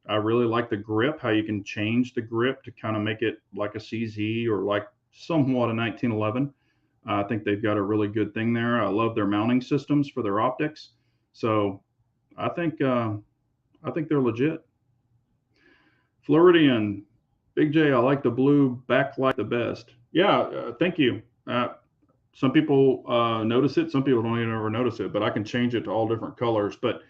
I really like the grip, how you can change the grip to kind of make it like a CZ or like somewhat a 1911. I think they've got a really good thing there. I love their mounting systems for their optics. So I think they're legit. Floridian, Big J, I like the blue backlight the best. Yeah, thank you. Some people notice it. Some people don't even ever notice it, but I can change it to all different colors. But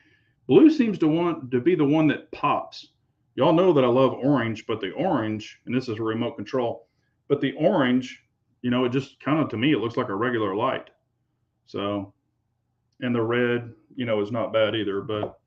blue seems to want to be the one that pops. Y'all know that I love orange, but the orange, and this is a remote control, but the orange, it just kind of, to me, it looks like a regular light. So, and the red, is not bad either, but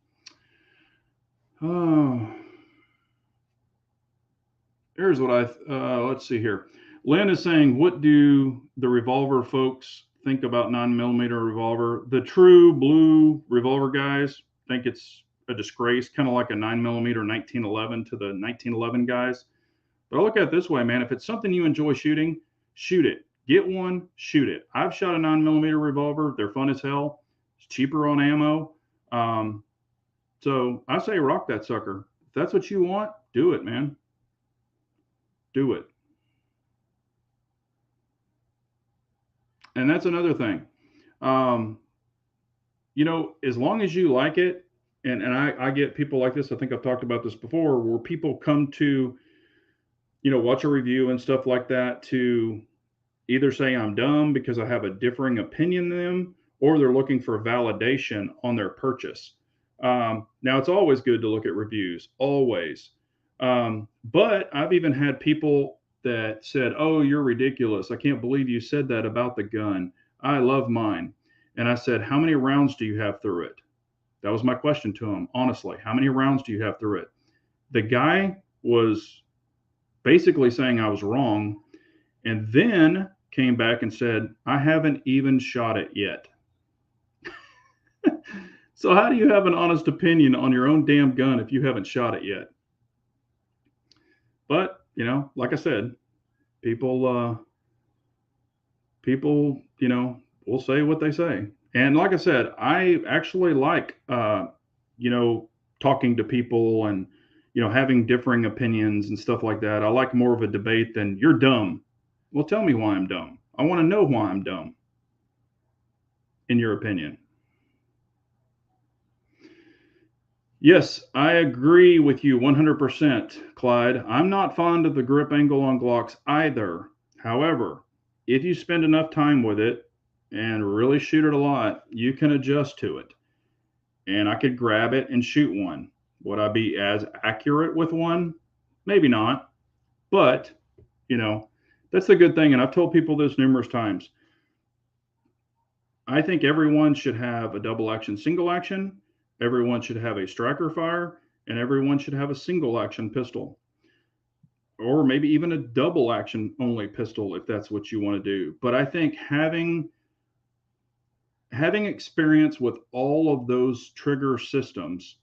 here's what let's see here. Lynn is saying, what do the revolver folks think about 9mm revolver? The true blue revolver guys think it's a disgrace, kind of like a 9mm 1911 to the 1911 guys. But I look at it this way, man. If it's something you enjoy shooting, shoot it. Get one, shoot it. I've shot a 9mm revolver. They're fun as hell. It's cheaper on ammo. So I say rock that sucker. If that's what you want, do it, man. Do it. And that's another thing. Um, as long as you like it, and I get people like this, I think I've talked about this before, where people come to, watch a review and stuff like that to either say I'm dumb because I have a differing opinion than them, or they're looking for validation on their purchase. Now, it's always good to look at reviews, always. But I've even had people that said, "Oh, you're ridiculous. I can't believe you said that about the gun. I love mine." And I said, "How many rounds do you have through it?" That was my question to him, honestly. How many rounds do you have through it? The guy was basically saying I was wrong, and then came back and said, "I haven't even shot it yet." So how do you have an honest opinion on your own damn gun if you haven't shot it yet? But, like I said, people, will say what they say. And like I said, I actually like, talking to people and, having differing opinions and stuff like that. I like more of a debate than "you're dumb." Well, tell me why I'm dumb. I want to know why I'm dumb, in your opinion. Yes, I agree with you 100%, Clyde. I'm not fond of the grip angle on Glocks either. However, if you spend enough time with it and really shoot it a lot, you can adjust to it. And I could grab it and shoot one. Would I be as accurate with one? Maybe not. But, you know, that's the good thing. And I've told people this numerous times. I think everyone should have a double action, single action. Everyone should have a striker fire, and everyone should have a single action pistol, or maybe even a double action only pistol if that's what you want to do. But I think having experience with all of those trigger systems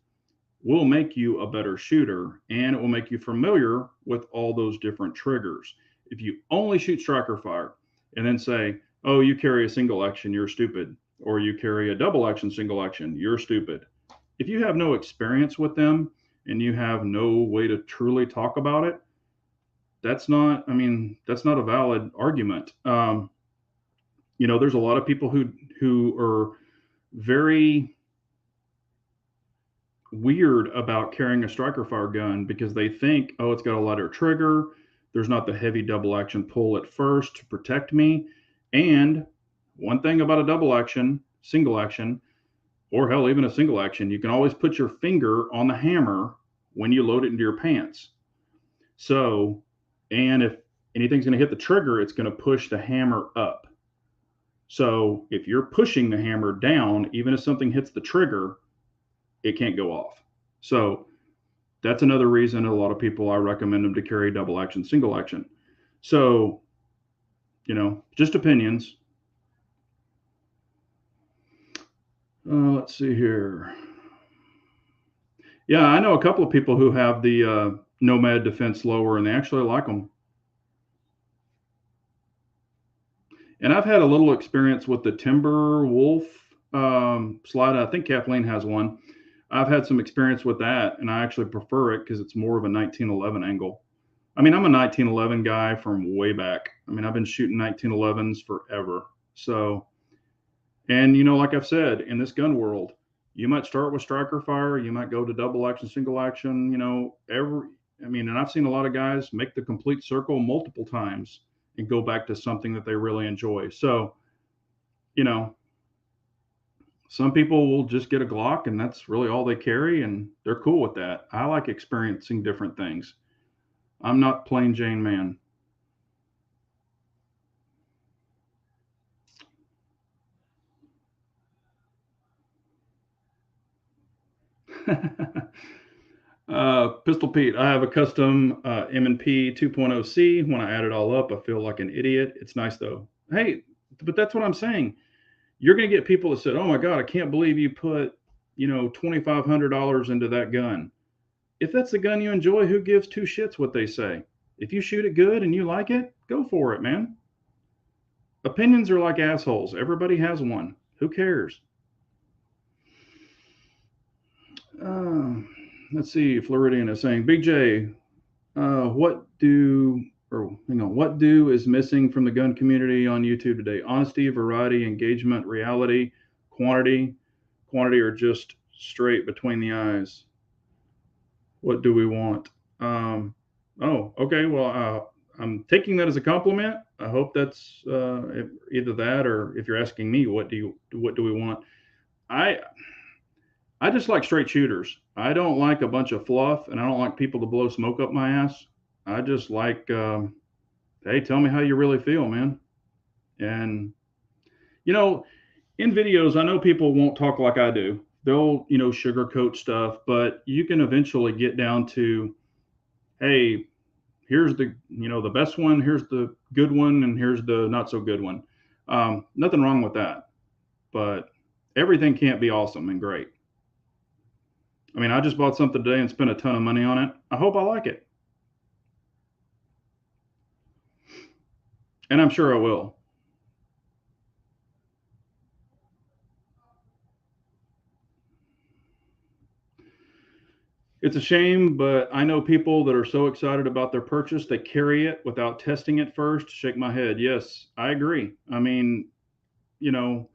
will make you a better shooter, and it will make you familiar with all those different triggers. If you only shoot striker fire and then say, "Oh, you carry a single action, you're stupid," or "You carry a double action single action, you're stupid." If you have no experience with them and you have no way to truly talk about it, that's not a valid argument. There's a lot of people who are very weird about carrying a striker fire gun because they think, "Oh, it's got a lighter trigger. There's not the heavy double action pull at first to protect me." And one thing about a double action, single action, or hell, even a single action, you can always put your finger on the hammer when you load it into your pants. So, and if anything's going to hit the trigger, it's going to push the hammer up. So if you're pushing the hammer down, even if something hits the trigger, it can't go off. So that's another reason a lot of people, I recommend them to carry double action, single action. So, just opinions. Let's see here. Yeah, I know a couple of people who have the Nomad Defense lower, and they actually like them. And I've had a little experience with the Timber Wolf slide. I think Kathleen has one. I've had some experience with that, and I actually prefer it because it's more of a 1911 angle. I'm a 1911 guy from way back. I've been shooting 1911s forever. So, and like I've said, in this gun world, you might start with striker fire, you might go to double action, single action, and I've seen a lot of guys make the complete circle multiple times and go back to something that they really enjoy. So, some people will just get a Glock and that's really all they carry, and they're cool with that. I like experiencing different things. I'm not plain Jane man. Pistol Pete, I have a custom M&P 2.0C. When I add it all up, I feel like an idiot. It's nice though. Hey, but that's what I'm saying. You're going to get people that said, "Oh my God, I can't believe you put, $2,500 into that gun." If that's the gun you enjoy, who gives two shits what they say? If you shoot it good and you like it, go for it, man. Opinions are like assholes. Everybody has one. Who cares? Uh, let's see. Floridian is saying, Big J, what do is missing from the gun community on YouTube today? Honesty, variety, engagement, reality, quantity. Quantity are just straight between the eyes. What do we want? Oh, okay. Well, I'm taking that as a compliment. I hope that's either that, or if you're asking me, what do we want? I I just like straight shooters. I don't like a bunch of fluff, and I don't like people to blow smoke up my ass. I just like, hey, tell me how you really feel, man. And you know, in videos, I know people won't talk like I do. They'll, sugarcoat stuff, but you can eventually get down to, hey, here's the best one, here's the good one, and here's the not so good one. Nothing wrong with that, but everything can't be awesome and great. I mean, I just bought something today and spent a ton of money on it. I hope I like it, and I'm sure I will. It's a shame, but I know people that are so excited about their purchase, they carry it without testing it first. Shake my head. Yes, I agree. I mean, you know,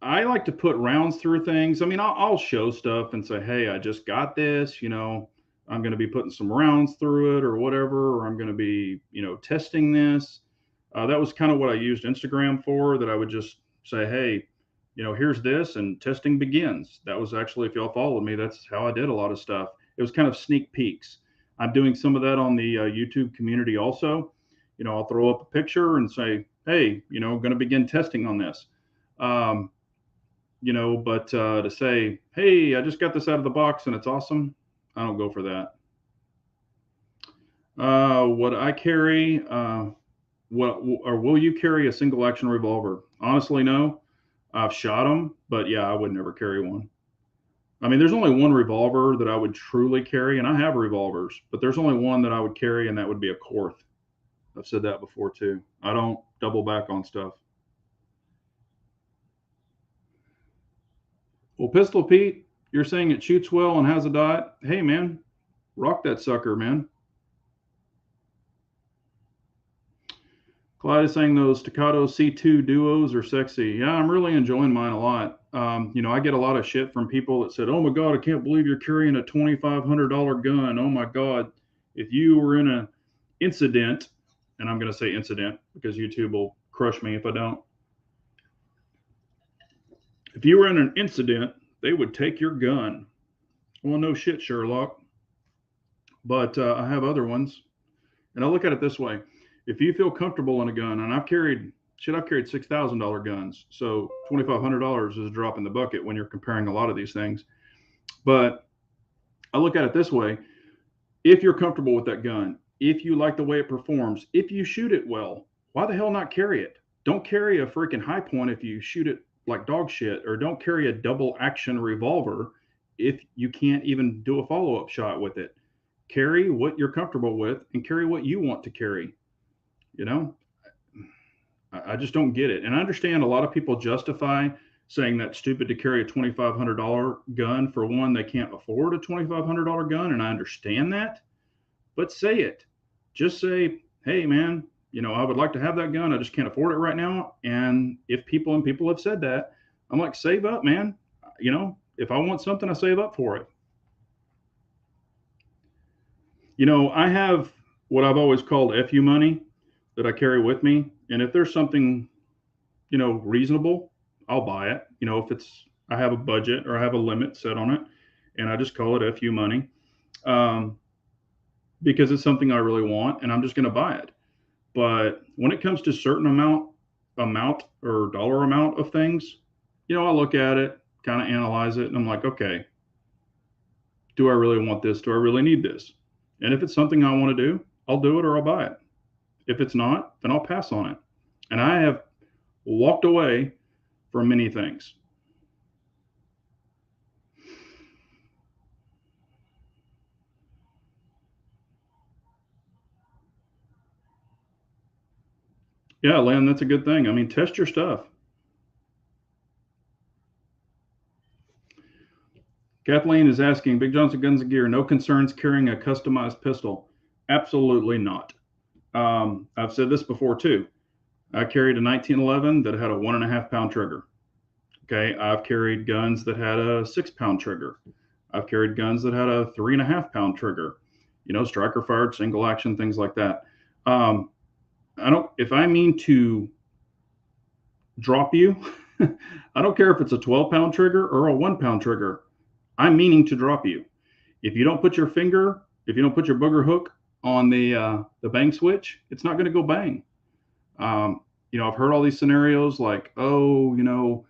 I like to put rounds through things. I mean, I'll show stuff and say, hey, I just got this, I'm going to be putting some rounds through it or whatever, or I'm going to be, testing this. That was kind of what I used Instagram for, that I would just say, hey, here's this and testing begins. That was actually, if y'all followed me, that's how I did a lot of stuff. It was kind of sneak peeks. I'm doing some of that on the YouTube community also. I'll throw up a picture and say, hey, going to begin testing on this. But to say, hey, I just got this out of the box and it's awesome, I don't go for that. What I carry, will you carry a single action revolver? Honestly, no. I've shot them, but yeah, I would never carry one. I mean, there's only one revolver that I would truly carry, and I have revolvers, but there's only one that I would carry, and that would be a Korth. I've said that before too. I don't double back on stuff. Well, Pistol Pete, you're saying it shoots well and has a dot. Hey, man, rock that sucker, man. Clyde is saying those Staccato C2 duos are sexy. Yeah, I'm really enjoying mine a lot. I get a lot of shit from people that said, oh my God, I can't believe you're carrying a $2,500 gun. Oh my God. If you were in an incident, and I'm going to say incident because YouTube will crush me if I don't. If you were in an incident, they would take your gun. Well, no shit, Sherlock. But I have other ones. And I look at it this way. If you feel comfortable in a gun, and I've carried $6,000 guns. So $2,500 is a drop in the bucket when you're comparing a lot of these things. But I look at it this way. If you're comfortable with that gun, if you like the way it performs, if you shoot it well, why the hell not carry it? Don't carry a freaking high point if you shoot it like dog shit, or don't carry a double action revolver if you can't even do a follow-up shot with it. Carry what you're comfortable with and carry what you want to carry. I just don't get it. And I understand a lot of people justify saying that's stupid to carry a $2,500 gun for one, they can't afford a $2,500 gun. And I understand that, but say it. Just say, hey, man, I would like to have that gun. I just can't afford it right now. And if people have said that, I'm like, save up, man. If I want something, I save up for it. I have what I've always called FU money that I carry with me. And if there's something, reasonable, I'll buy it. If I have a budget or I have a limit set on it, and I just call it FU money, because it's something I really want and I'm just going to buy it. But when it comes to certain amount or dollar amount of things, I look at it, kind of analyze it, and I'm like, okay, do I really want this? Do I really need this? And if it's something I want to do, I'll do it or I'll buy it. If it's not, then I'll pass on it. And I have walked away from many things. Yeah, Lynn, that's a good thing. I mean, test your stuff. Kathleen is asking, Big Johnson Guns and Gear, no concerns carrying a customized pistol? Absolutely not. I've said this before too. I carried a 1911 that had a 1.5 pound trigger. Okay, I've carried guns that had a 6 pound trigger. I've carried guns that had a 3.5 pound trigger. You know, striker fired, single action, things like that. I don't. If I mean to drop you, I don't care if it's a 12 pound trigger or a 1 pound trigger. I'm meaning to drop you. If you don't put your finger, if you don't put your booger hook on the bang switch, it's not going to go bang. You know, I've heard all these scenarios like, oh, you know,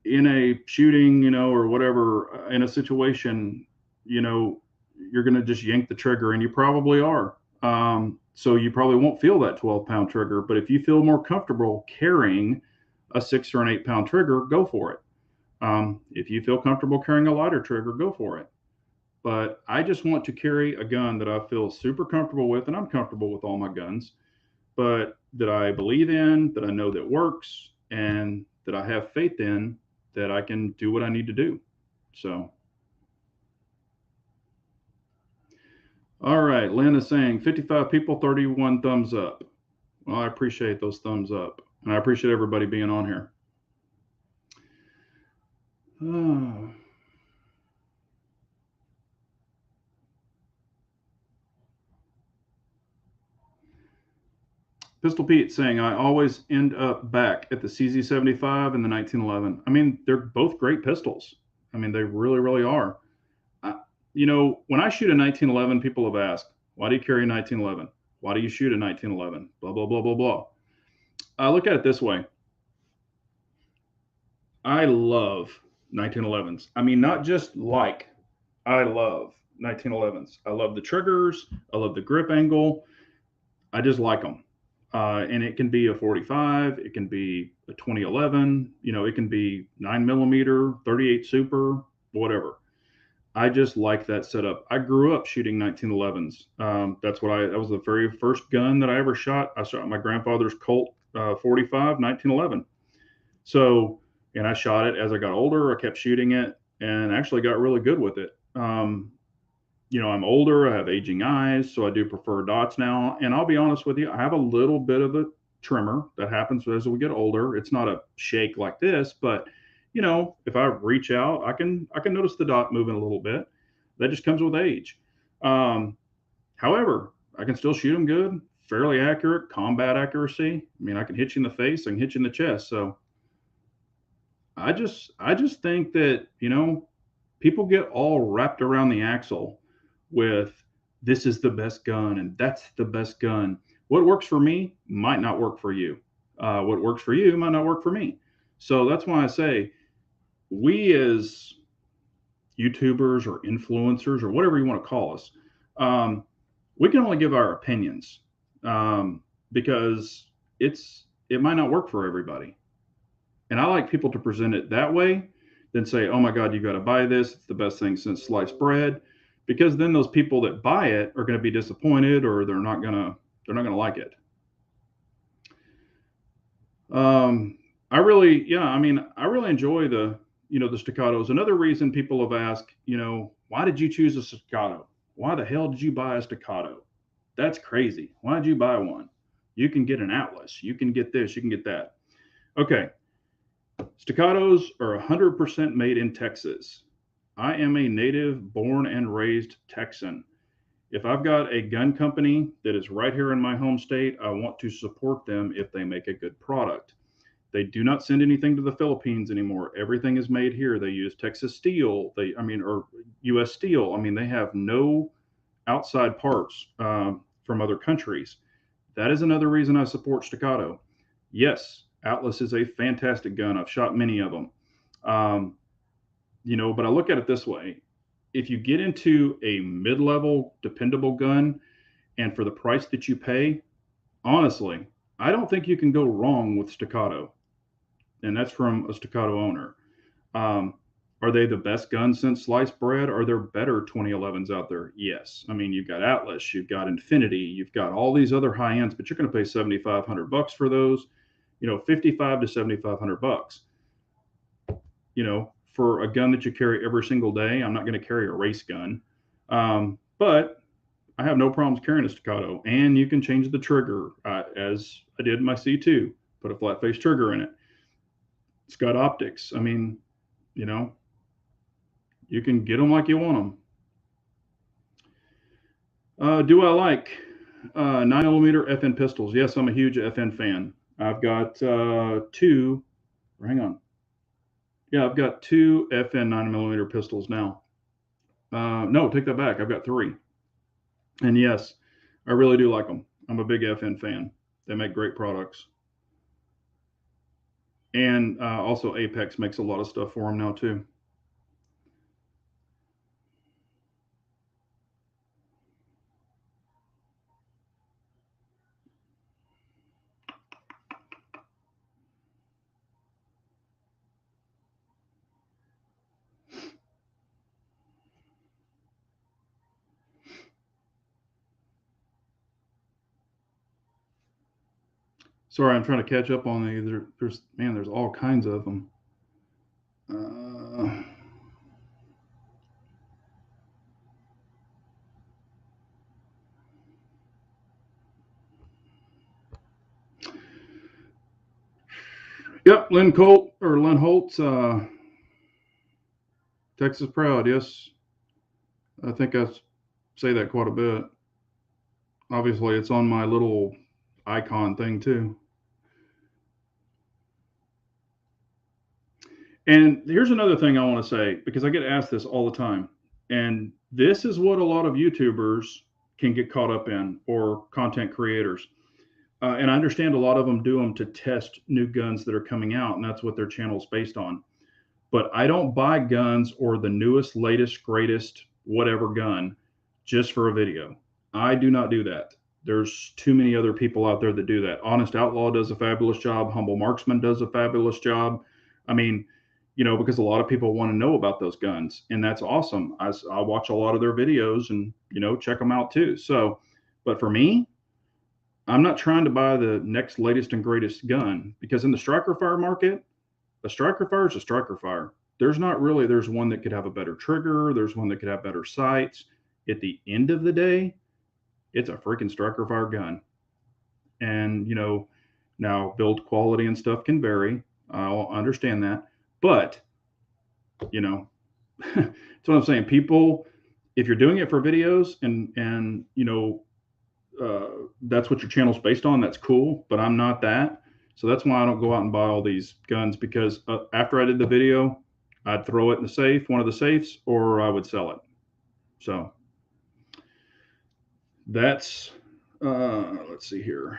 in a shooting, you know, or whatever, in a situation, you know, you're going to just yank the trigger, and you probably are. So you probably won't feel that 12 pound trigger. But if you feel more comfortable carrying a 6 or an 8 pound trigger, go for it. If you feel comfortable carrying a lighter trigger, go for it. But I just want to carry a gun that I feel super comfortable with, and I'm comfortable with all my guns, but that I believe in, that I know that works, and that I have faith in that I can do what I need to do. So, all right, Lynn is saying 55 people, 31 thumbs up. Well, I appreciate those thumbs up, and I appreciate everybody being on here. Pistol Pete saying, I always end up back at the CZ75 and the 1911. I mean, they're both great pistols. I mean, they really, really are. You know, when I shoot a 1911, people have asked, why do you carry a 1911? Why do you shoot a 1911? Blah, blah, blah, blah, blah. I look at it this way. I love 1911s. I mean, not just like, I love 1911s. I love the triggers. I love the grip angle. I just like them. And it can be a 45, it can be a 2011, you know, it can be 9mm, 38 Super, whatever. I just like that setup. I grew up shooting 1911s. That was the very first gun that I ever shot. I shot my grandfather's Colt 45 1911. So, and I shot it as I got older. I kept shooting it and actually got really good with it. You know, I'm older, I have aging eyes, so I do prefer dots now. And I'll be honest with you, I have a little bit of a tremor that happens as we get older. It's not a shake like this, but you know, if I reach out, I can notice the dot moving a little bit. That just comes with age. However, I can still shoot them good, fairly accurate, combat accuracy. I mean, I can hit you in the face, I can hit you in the chest. So I just think that, you know, people get all wrapped around the axle with this is the best gun and that's the best gun. What works for me might not work for you. What works for you might not work for me. So that's why I say we as YouTubers or influencers or whatever you want to call us, we can only give our opinions because it might not work for everybody. And I like people to present it that way than say, oh my God, you got to buy this. It's the best thing since sliced bread. Because then those people that buy it are going to be disappointed or they're not going to like it. I really enjoy the Staccatos. Another reason people have asked, you know, why did you choose a Staccato? Why the hell did you buy a Staccato? That's crazy. Why did you buy one? You can get an Atlas. You can get this. You can get that. Okay. Staccatos are 100% made in Texas. I am a native born and raised Texan. If I've got a gun company that is right here in my home state, I want to support them if they make a good product. They do not send anything to the Philippines anymore. Everything is made here. They use Texas steel, or US steel. I mean, they have no outside parts from other countries. That is another reason I support Staccato. Yes, Atlas is a fantastic gun. I've shot many of them. You know, but I look at it this way. if you get into a mid-level dependable gun and for the price that you pay, honestly, I don't think you can go wrong with Staccato. And that's from a Staccato owner. Um, are they the best gun since sliced bread? Are there better 2011s out there? Yes. I mean, you've got Atlas, you've got Infinity, you've got all these other high ends, but you're going to pay $7,500 for those. 55 to $7,500. For a gun that you carry every single day. I'm not going to carry a race gun, but I have no problems carrying a Staccato, and you can change the trigger as I did in my C2. Put a flat face trigger in it. It's got optics. I mean, you know, you can get them like you want them. Do I like 9mm FN pistols? Yes, I'm a huge FN fan. I've got two. Hang on. Yeah, I've got two FN 9mm pistols now. No, take that back. I've got three. And yes, I really do like them. I'm a big FN fan. They make great products. And also Apex makes a lot of stuff for them now too. Sorry, I'm trying to catch up on these. There's all kinds of them. Yep, Lynn Holtz, Texas Proud. Yes, I think I say that quite a bit. Obviously, it's on my little icon thing too. And here's another thing I want to say, because I get asked this all the time. And this is what a lot of YouTubers can get caught up in, or content creators. And I understand a lot of them do them to test new guns that are coming out, and that's what their channel's based on. But I don't buy guns or the newest, latest, greatest, whatever gun just for a video. I do not do that. There's too many other people out there that do that. Honest Outlaw does a fabulous job. Humble Marksman does a fabulous job. I mean, because a lot of people want to know about those guns, and that's awesome. I watch a lot of their videos and, check them out too. So, but for me, I'm not trying to buy the next latest and greatest gun, because in the striker fire market, a striker fire is a striker fire. There's one that could have a better trigger. There's one that could have better sights. At the end of the day, it's a freaking striker fire gun. And, now build quality and stuff can vary. I'll understand that. But, that's what I'm saying. People, if you're doing it for videos and that's what your channel's based on, that's cool. But I'm not that. So that's why I don't go out and buy all these guns, because after I did the video, I'd throw it in the safe, one of the safes, or I would sell it. So that's, let's see here.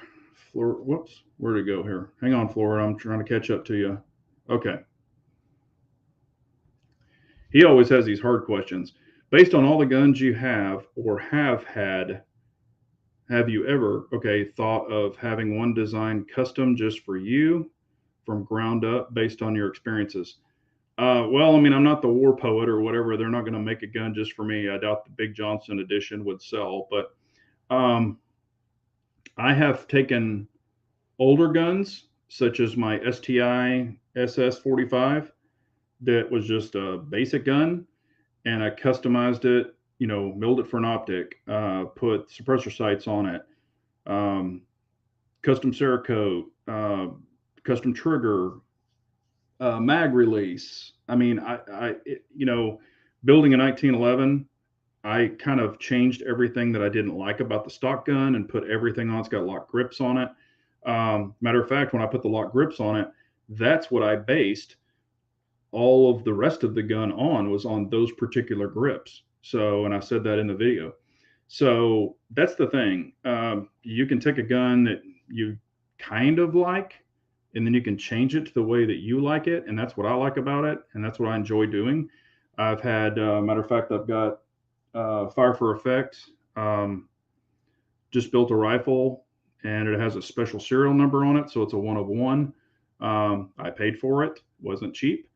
Whoops, where'd it go here? Hang on, Flora, I'm trying to catch up to you. Okay. He always has these hard questions. Based on all the guns you have or have had, have you ever, thought of having one designed custom just for you from ground up based on your experiences? Well, I mean, I'm not the war poet or whatever. They're not going to make a gun just for me. I doubt the Big Johnson edition would sell, but I have taken older guns, such as my STI SS45, that was just a basic gun, and I customized it, milled it for an optic, put suppressor sights on it, custom Cerakote, custom trigger, mag release. I mean, building a 1911, I kind of changed everything that I didn't like about the stock gun and put everything on. It's got lock grips on it. Matter of fact, when I put the lock grips on it, that's what I based all of the rest of the gun on, was on those particular grips. So, and I said that in the video. So that's the thing. You can take a gun that you kind of like, and then you can change it to the way that you like it. And that's what I like about it. And that's what I enjoy doing. I've had, matter of fact, I've got Fire for Effect. Just built a rifle, and it has a special serial number on it, so it's a 1 of 1. I paid for it, wasn't cheap,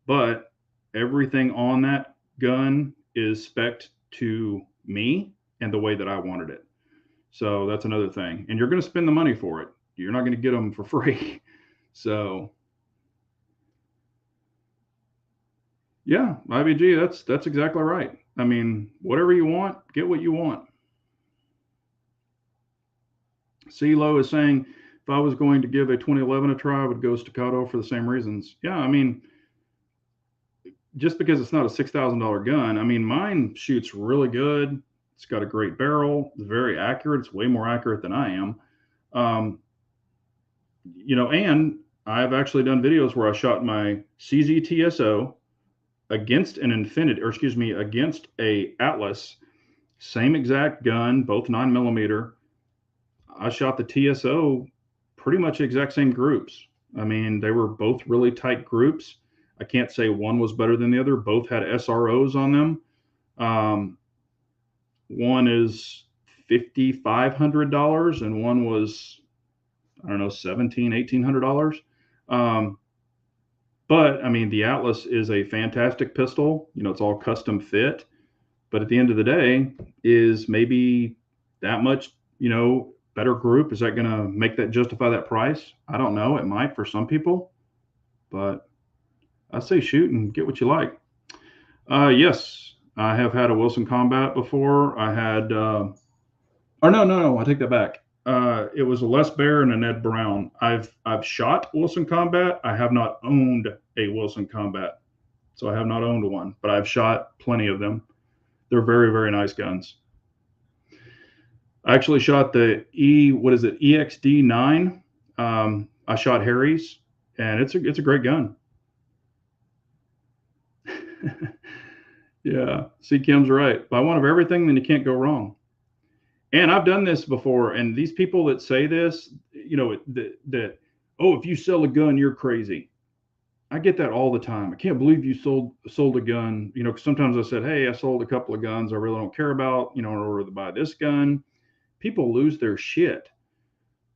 but everything on that gun is spec'd to me and the way that I wanted it. So that's another thing. And you're going to spend the money for it. You're not going to get them for free. So yeah, IBG, that's exactly right. I mean, whatever you want, get what you want. CeeLo is saying, if I was going to give a 2011 a try, I would go Staccato for the same reasons. Yeah, I mean, just because it's not a $6,000 gun, I mean, mine shoots really good. It's got a great barrel. It's very accurate. It's way more accurate than I am. Um, and I've actually done videos where I shot my CZ against an Infinity, or excuse me, against a Atlas, same exact gun, both 9mm. I shot the TSO pretty much exact same groups. I mean, they were both really tight groups. I can't say one was better than the other. Both had SROs on them. One is $5,500 and one was, I don't know, $1,700, $1,800. But I mean, the Atlas is a fantastic pistol. It's all custom fit. But at the end of the day, is maybe that much, better group? Is that going to make that justify that price? I don't know. It might for some people, but I say shoot and get what you like. Yes, I have had a Wilson Combat before. I had, or no, I take that back. It was a Les Bear and a Ned Brown. I've shot Wilson Combat. I have not owned a Wilson Combat, so I have not owned one, but I've shot plenty of them. They're very, very nice guns. I actually shot the EXD9. I shot Harry's, and it's a great gun. Yeah, see, Kim's right. Buy one of everything, then you can't go wrong. And I've done this before, and these people that say this, that oh, if you sell a gun, you're crazy. I get that all the time. I can't believe you sold a gun. Cause sometimes I said, hey, I sold a couple of guns I really don't care about, in order to buy this gun. People lose their shit.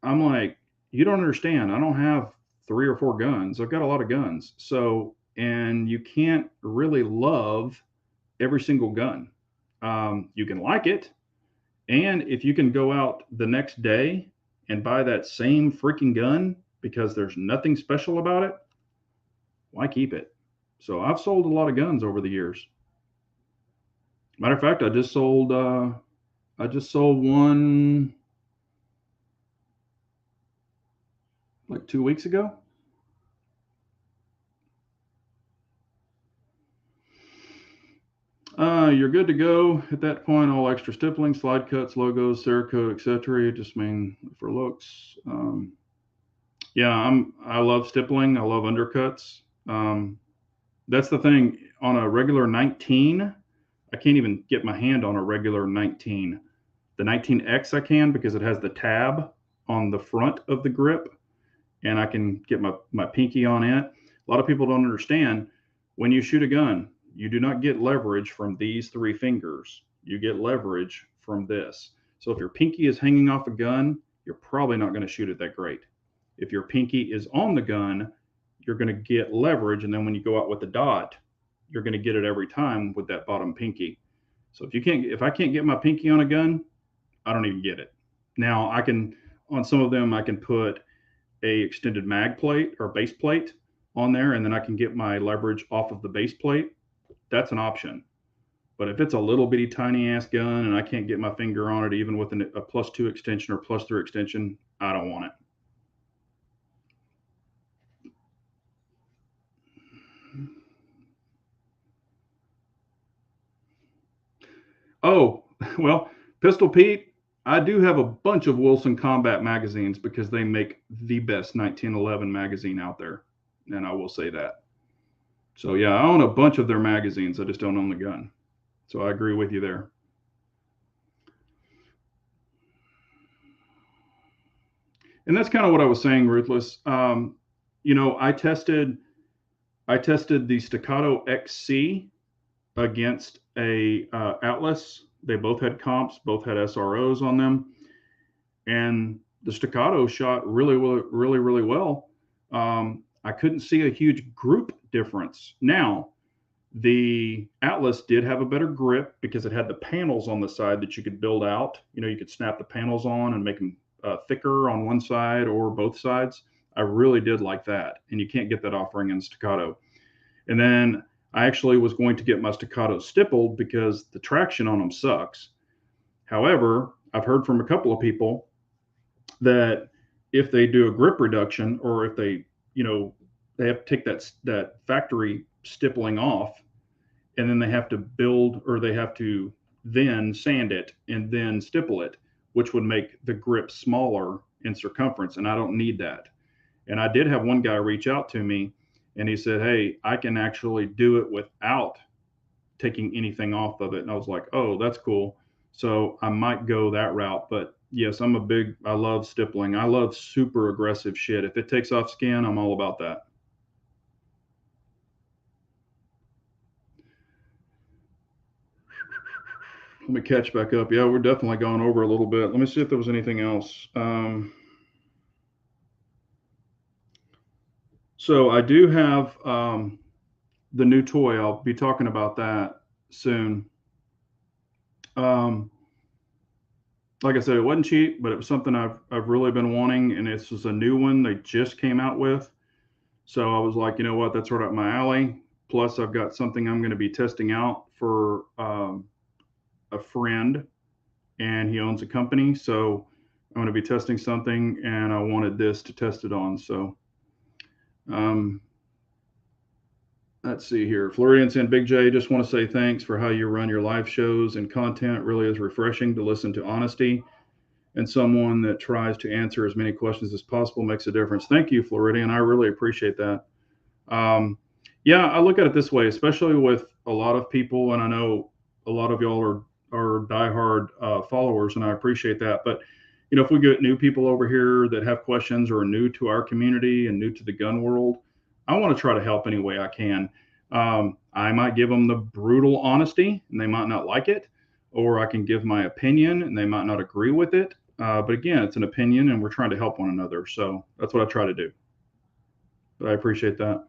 I'm like, you don't understand. I don't have 3 or 4 guns. I've got a lot of guns. So, and you can't really love every single gun. You can like it. And if you can go out the next day and buy that same freaking gun because there's nothing special about it, why keep it? So I've sold a lot of guns over the years. Matter of fact, I just sold one like 2 weeks ago. You're good to go at that point. All extra stippling, slide cuts, logos, Cerakote, etc. Just mean for looks. Yeah, I love stippling. I love undercuts. That's the thing. On a regular 19, I can't even get my hand on a regular 19. The 19X I can because it has the tab on the front of the grip, and I can get my pinky on it. A lot of people don't understand when you shoot a gun, you do not get leverage from these 3 fingers. You get leverage from this. So if your pinky is hanging off a gun, you're probably not going to shoot it that great. If your pinky is on the gun, you're going to get leverage. And then when you go out with the dot, you're going to get it every time with that bottom pinky. So if I can't get my pinky on a gun, I don't even get it. Now on some of them, I can put a extended mag plate or base plate on there, and then I can get my leverage off of the base plate. That's an option. But if it's a little bitty tiny ass gun and I can't get my finger on it, even with a +2 extension or +3 extension, I don't want it. Oh, well, Pistol Pete, I do have a bunch of Wilson Combat magazines because they make the best 1911 magazine out there. And I will say that. So yeah, I own a bunch of their magazines. I just don't own the gun. So I agree with you there. And that's kind of what I was saying, Ruthless. I tested the Staccato XC against a Atlas. They both had comps, both had SROs on them, and the Staccato shot really well. I couldn't see a huge group difference. Now, the Atlas did have a better grip because it had the panels on the side that you could build out. You know, you could snap the panels on and make them thicker on one side or both sides. I really did like that, and you can't get that offering in Staccato. And then I actually was going to get my Staccato stippled because the traction on them sucks. However, I've heard from a couple of people that if they do a grip reduction, or if they, you know, they have to take that factory stippling off, and then they have to build, or they have to then sand it and then stipple it, which would make the grip smaller in circumference, and I don't need that. And I did have one guy reach out to me, and he said, "Hey, I can actually do it without taking anything off of it." And I was like, "Oh, that's cool." So I might go that route. But yes, I love stippling. I love super aggressive shit. If it takes off skin, I'm all about that. Let me catch back up. Yeah, we're definitely going over a little bit. Let me see if there was anything else. So I do have the new toy. I'll be talking about that soon. Um, like I said, it wasn't cheap, but it was something I've really been wanting, and this is a new one they just came out with. So I was like, you know what, that's right up my alley. Plus, I've got something I'm going to be testing out for a friend, and he owns a company. So I'm going to be testing something, and I wanted this to test it on. So um, let's see here. Floridians and Big J, just want to say thanks for how you run your live shows and content. It really is refreshing to listen to honesty, and someone that tries to answer as many questions as possible makes a difference. Thank you, Floridian. I really appreciate that. Um, yeah, I look at it this way, especially with a lot of people, and I know a lot of y'all are diehard followers, and I appreciate that. But you know, if we get new people over here that have questions or are new to our community and new to the gun world, I want to try to help any way I can. I might give them the brutal honesty, and they might not like it, or I can give my opinion, and they might not agree with it. But again, it's an opinion, and we're trying to help one another. So that's what I try to do. But I appreciate that.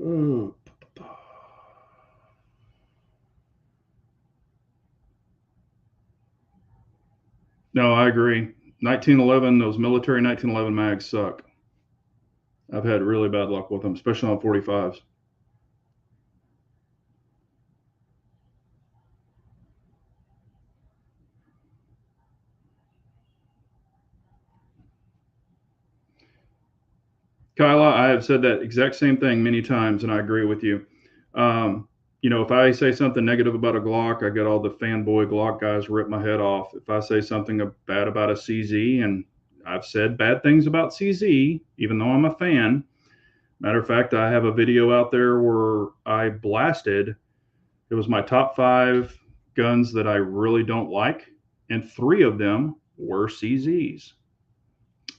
Oh. No, I agree. 1911, those military 1911 mags suck. I've had really bad luck with them, especially on 45s. Kyla, I have said that exact same thing many times, and I agree with you. Um, you know, if I say something negative about a Glock, I get all the fanboy Glock guys rip my head off. If I say something bad about a CZ, and I've said bad things about CZ, even though I'm a fan. Matter of fact, I have a video out there where I blasted. It was my top 5 guns that I really don't like, and 3 of them were CZs.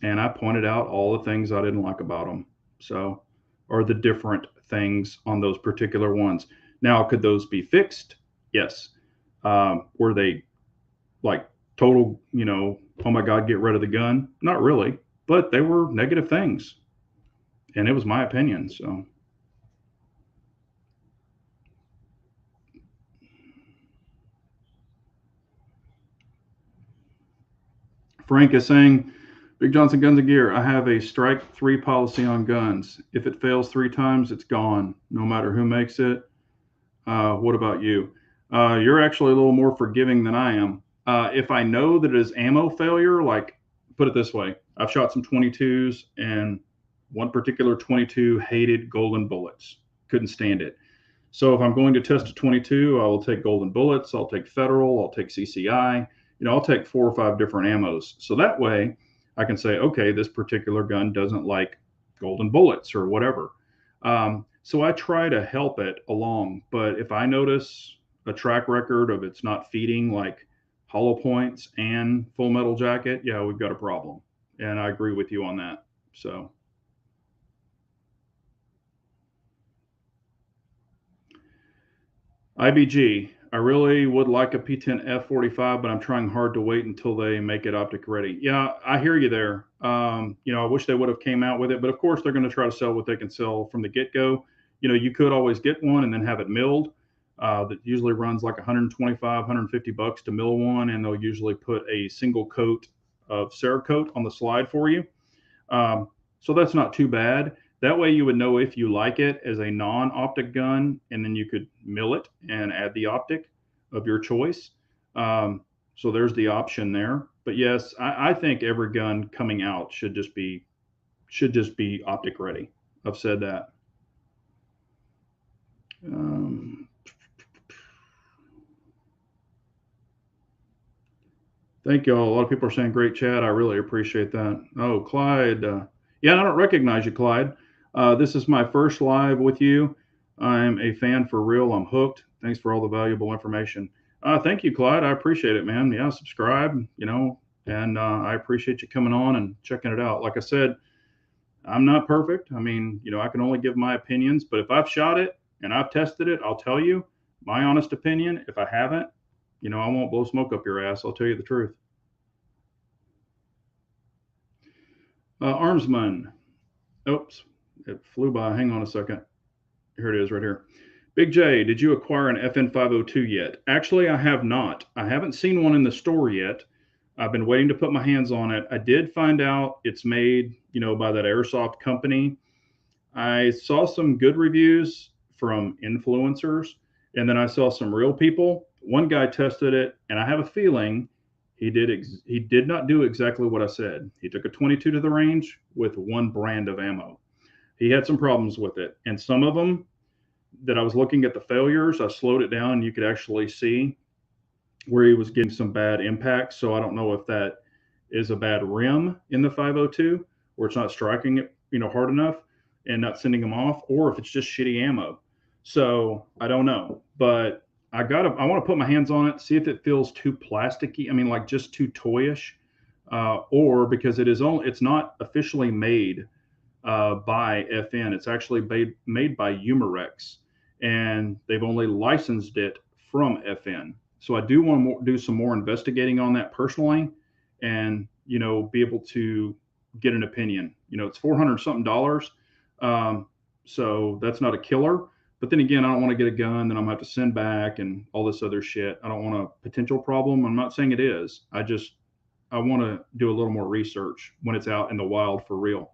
And I pointed out all the things I didn't like about them. So, or the different things on those particular ones. Now, could those be fixed? Yes. Were they like total, you know, oh my God, get rid of the gun? Not really, but they were negative things. And it was my opinion. So, Frank is saying, Big Johnson Guns and Gear, I have a strike 3 policy on guns. If it fails 3 times, it's gone, no matter who makes it. What about you? You're actually a little more forgiving than I am. If I know that it is ammo failure, like, put it this way, I've shot some 22s, and one particular 22 hated golden bullets, couldn't stand it. So if I'm going to test a 22, I will take golden bullets, I'll take federal, I'll take CCI, you know, I'll take 4 or 5 different ammos. So that way I can say, okay, this particular gun doesn't like golden bullets or whatever. So I try to help it along. But if I notice a track record of it's not feeding like hollow points and full metal jacket, yeah, we've got a problem. And I agree with you on that. So IBG, I really would like a P10F45, but I'm trying hard to wait until they make it optic ready. Yeah, I hear you there. I wish they would have came out with it, but of course they're going to try to sell what they can sell from the get-go. You could always get one and then have it milled. That usually runs like 125, 150 bucks to mill one, and they'll usually put a single coat of Cerakote on the slide for you. So that's not too bad. That way you would know if you like it as a non-optic gun, and then you could mill it and add the optic of your choice. So there's the option there. But yes, I think every gun coming out should just be optic ready. I've said that. Thank you all. A lot of people are saying great chat. I really appreciate that. Oh, Clyde. Yeah, I don't recognize you, Clyde. This is my first live with you. I'm a fan for real. I'm hooked. Thanks for all the valuable information. Thank you, Clyde. I appreciate it, man. Yeah, subscribe, and I appreciate you coming on and checking it out. Like I said, I'm not perfect. I mean, I can only give my opinions, but if I've shot it and I've tested it, I'll tell you my honest opinion. If I haven't, I won't blow smoke up your ass. I'll tell you the truth. Armsman. Oops, it flew by. Hang on a second. Here it is right here. Big J, did you acquire an FN502 yet? Actually, I have not. I haven't seen one in the store yet. I've been waiting to put my hands on it. I did find out it's made, by that Airsoft company. I saw some good reviews from influencers, and then I saw some real people. One guy tested it, and I have a feeling he did not do exactly what I said. He took a 22 to the range with one brand of ammo. He had some problems with it, and some of them that I was looking at the failures, I slowed it down, and you could actually see where he was getting some bad impacts. So I don't know if that is a bad rim in the 502, or it's not striking it, hard enough and not sending them off, or if it's just shitty ammo. So I don't know, but I want to put my hands on it, see if it feels too plasticky. I mean, like just too toyish, or because it's not officially made by FN. It's actually made by Umarex, and they've only licensed it from FN. So I do want to do some more investigating on that personally, and be able to get an opinion. It's $400 something. So that's not a killer. But then again, I don't want to get a gun that I'm gonna have to send back and all this other shit. I don't want a potential problem. I'm not saying it is. I want to do a little more research when it's out in the wild for real.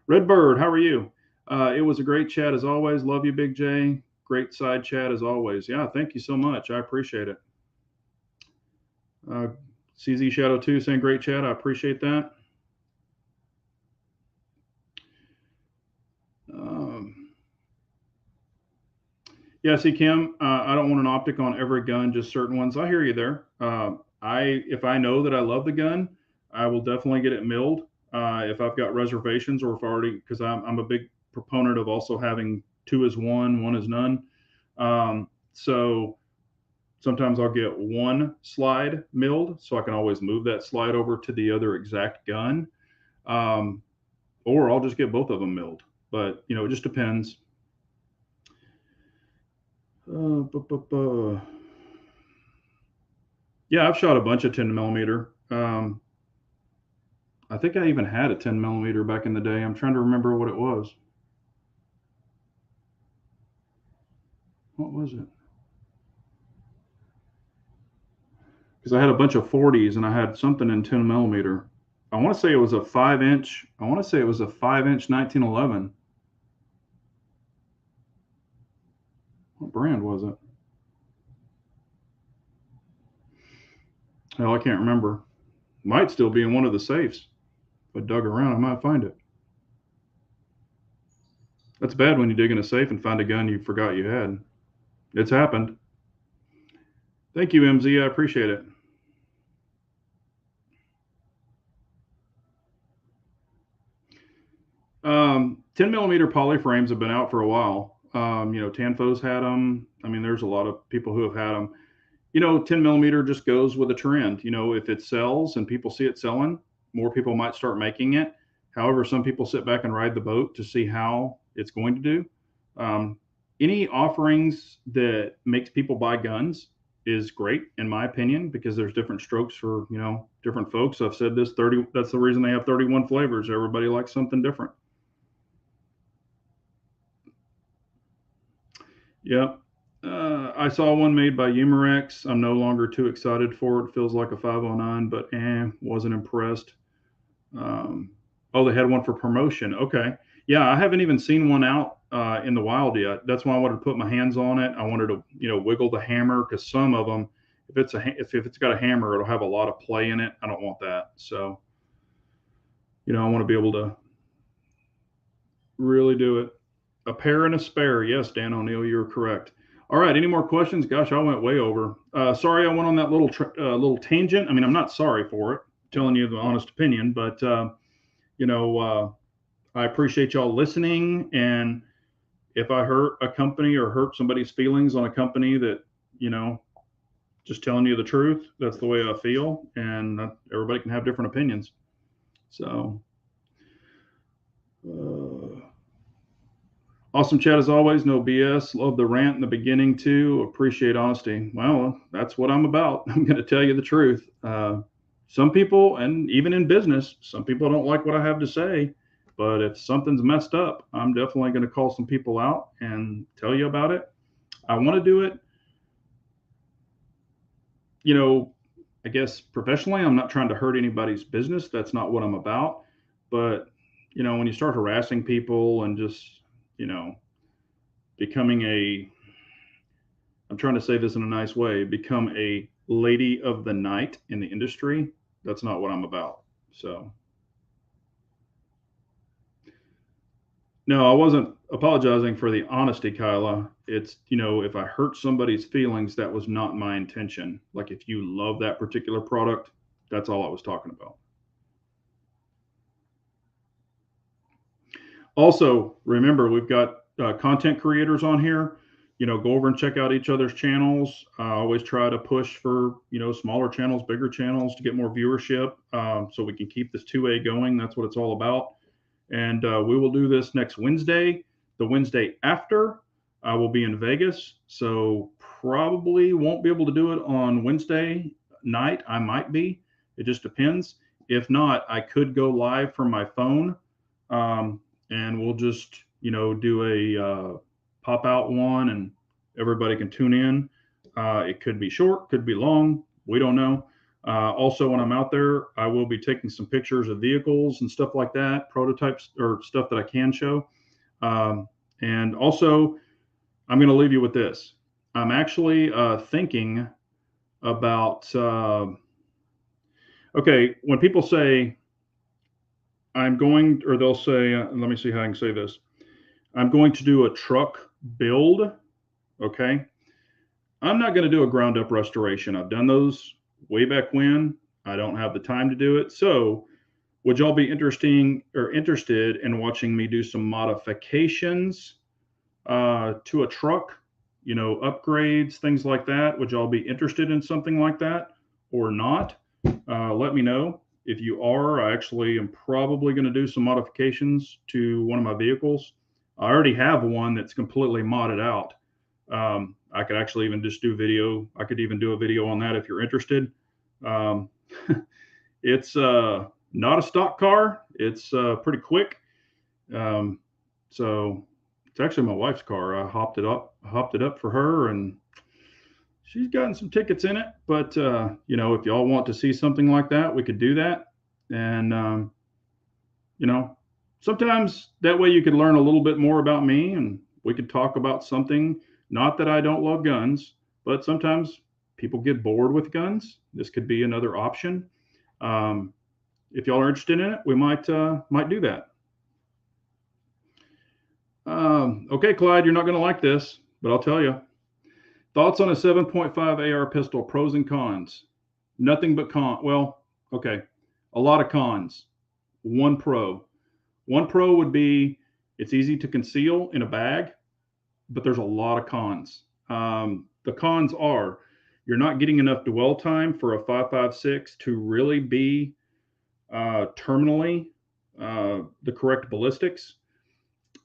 Redbird, how are you? It was a great chat as always. Love you, Big J. Great side chat as always. Yeah, thank you so much. I appreciate it. CZ Shadow 2 saying great chat. I appreciate that. Yeah, see, Kim, I don't want an optic on every gun, just certain ones. I hear you there. If I know that I love the gun, I will definitely get it milled. If I've got reservations, or if because I'm a big proponent of also having 2 is 1, 1 is none. So sometimes I'll get one slide milled, so I can always move that slide over to the other exact gun, or I'll just get both of them milled. But it just depends. Yeah, I've shot a bunch of 10 millimeter. I think I even had a 10 millimeter back in the day. I'm trying to remember what it was. What was it? Because I had a bunch of 40s and I had something in 10 millimeter. I want to say it was a 5-inch. I want to say it was a 5-inch 1911. What brand was it? Hell, I can't remember. Might still be in one of the safes. If I dug around, I might find it. That's bad when you dig in a safe and find a gun you forgot you had. It's happened. Thank you, MZ. I appreciate it. Um, 10 millimeter poly frames have been out for a while. Tanfo's had them. I mean, there's a lot of people who have had them. 10 millimeter just goes with a trend. If it sells and people see it selling, more people might start making it. However, some people sit back and ride the boat to see how it's going to do. any offerings that makes people buy guns is great in my opinion, because there's different strokes for, different folks. I've said this 30, that's the reason they have 31 flavors. Everybody likes something different. Yeah. I saw one made by Umarex. I'm no longer too excited for it. Feels like a 509, but wasn't impressed. Um, oh, they had one for promotion. Okay. Yeah, I haven't even seen one out in the wild yet. That's why I wanted to put my hands on it. I wanted to, wiggle the hammer, because some of them, if it's got a hammer, it'll have a lot of play in it. I don't want that. So, I want to be able to really do it. A pair and a spare. Yes, Dan O'Neill, you're correct. All right. Any more questions? Gosh, I went way over. Sorry, I went on that little tangent. I mean, I'm not sorry for it. Telling you the honest opinion, but you know, I appreciate y'all listening. And if I hurt a company or hurt somebody's feelings on a company, that you know, just telling you the truth. That's the way I feel, and everybody can have different opinions. So. Awesome chat as always. No BS. Love the rant in the beginning too. Appreciate honesty. Well, that's what I'm about. I'm going to tell you the truth. Some people, and even in business, some people don't like what I have to say. But if something's messed up, I'm definitely going to call some people out and tell you about it. I want to do it, I guess professionally. I'm not trying to hurt anybody's business. That's not what I'm about. But, when you start harassing people and just, becoming I'm trying to say this in a nice way, become a lady of the night in the industry, that's not what I'm about. So, no, I wasn't apologizing for the honesty, Kyla. It's, if I hurt somebody's feelings, that was not my intention. Like if you love that particular product, that's all I was talking about. Also, remember, we've got content creators on here. Go over and check out each other's channels. I always try to push for, smaller channels, bigger channels to get more viewership, so we can keep this 2A going. That's what it's all about. And we will do this next Wednesday. The Wednesday after, I will be in Vegas. So probably won't be able to do it on Wednesday night. I might be. It just depends. If not, I could go live from my phone. And we'll just, do a pop out one, and everybody can tune in. It could be short, could be long. We don't know. Also, when I'm out there, I will be taking some pictures of vehicles and stuff like that, prototypes or stuff that I can show. And also, I'm going to leave you with this. I'm actually thinking about, okay, when people say, or they'll say, let me see how I can say this. I'm going to do a truck build. Okay. I'm not going to do a ground up restoration. I've done those way back when. I don't have the time to do it. So would y'all be interested in watching me do some modifications to a truck, upgrades, things like that? Would y'all be interested in something like that or not? Let me know. If you are, I actually am probably going to do some modifications to one of my vehicles. I already have one that's completely modded out. I could actually even just do video. I could even do a video on that if you're interested. It's not a stock car. It's pretty quick. So it's actually my wife's car. I hopped it up for her, and she's gotten some tickets in it. But if y'all want to see something like that, we could do that. And sometimes that way you could learn a little bit more about me, and we could talk about something. Not that I don't love guns, but sometimes people get bored with guns. This could be another option. If y'all are interested in it, we might do that. Okay, Clyde, you're not going to like this, but I'll tell you. Thoughts on a 7.5 AR pistol, pros and cons. Nothing but well, okay, a lot of cons. One pro would be it's easy to conceal in a bag, but there's a lot of cons. The cons are you're not getting enough dwell time for a 5.56 to really be terminally the correct ballistics.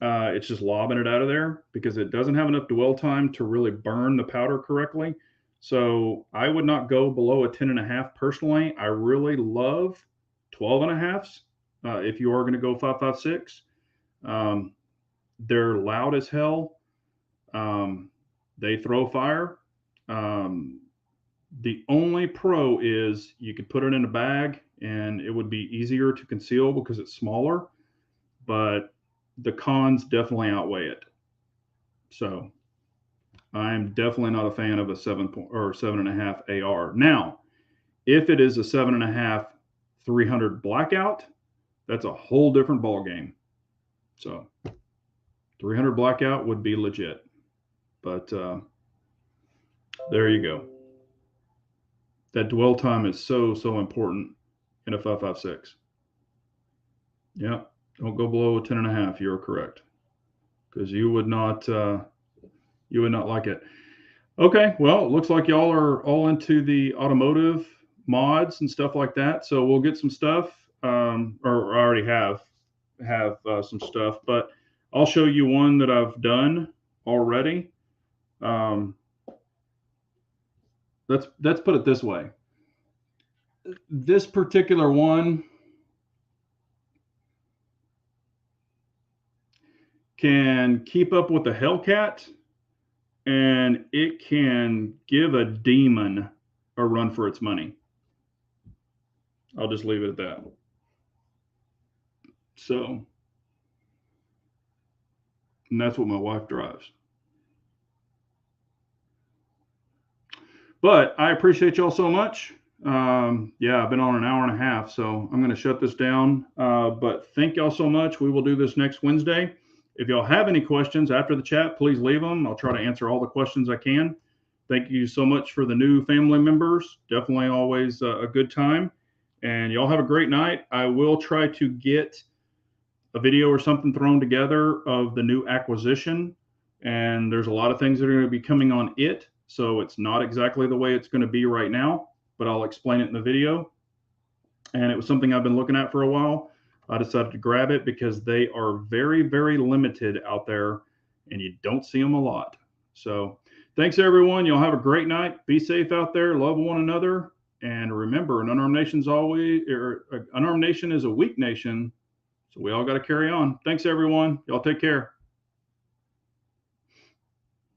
It's just lobbing it out of there because it doesn't have enough dwell time to really burn the powder correctly. So I would not go below a 10.5 personally. I really love 12.5s if you are going to go 5.56. They're loud as hell. They throw fire. The only pro is you could put it in a bag and it would be easier to conceal because it's smaller, but the cons definitely outweigh it. So I'm definitely not a fan of a 7.5 AR. Now, if it is a 7.5 300 blackout, that's a whole different ball game. So 300 blackout would be legit, but there you go. That dwell time is so important in a 5.56. Yeah, don't go below 10.5. You're correct, because you would not like it. Okay, well, it looks like y'all are all into the automotive mods and stuff like that. So we'll get some stuff, or I already have some stuff, but I'll show you one that I've done already. Let's put it this way. This particular one can keep up with the Hellcat, and it can give a demon a run for its money. I'll just leave it at that. So, and that's what my wife drives. But I appreciate y'all so much. Yeah, I've been on an hour and a half, so I'm going to shut this down. But thank y'all so much. We will do this next Wednesday. If y'all have any questions after the chat, please leave them. I'll try to answer all the questions I can. Thank you so much for the new family members. Definitely always a good time. And y'all have a great night. I will try to get a video or something thrown together of the new acquisition. And there's a lot of things that are going to be coming on it. So it's not exactly the way it's going to be right now, but I'll explain it in the video. And it was something I've been looking at for a while. I decided to grab it because they are very, very limited out there and you don't see them a lot. So thanks everyone. Y'all have a great night. Be safe out there. Love one another. And remember, an unarmed nation is a weak nation. So we all got to carry on. Thanks everyone. Y'all take care.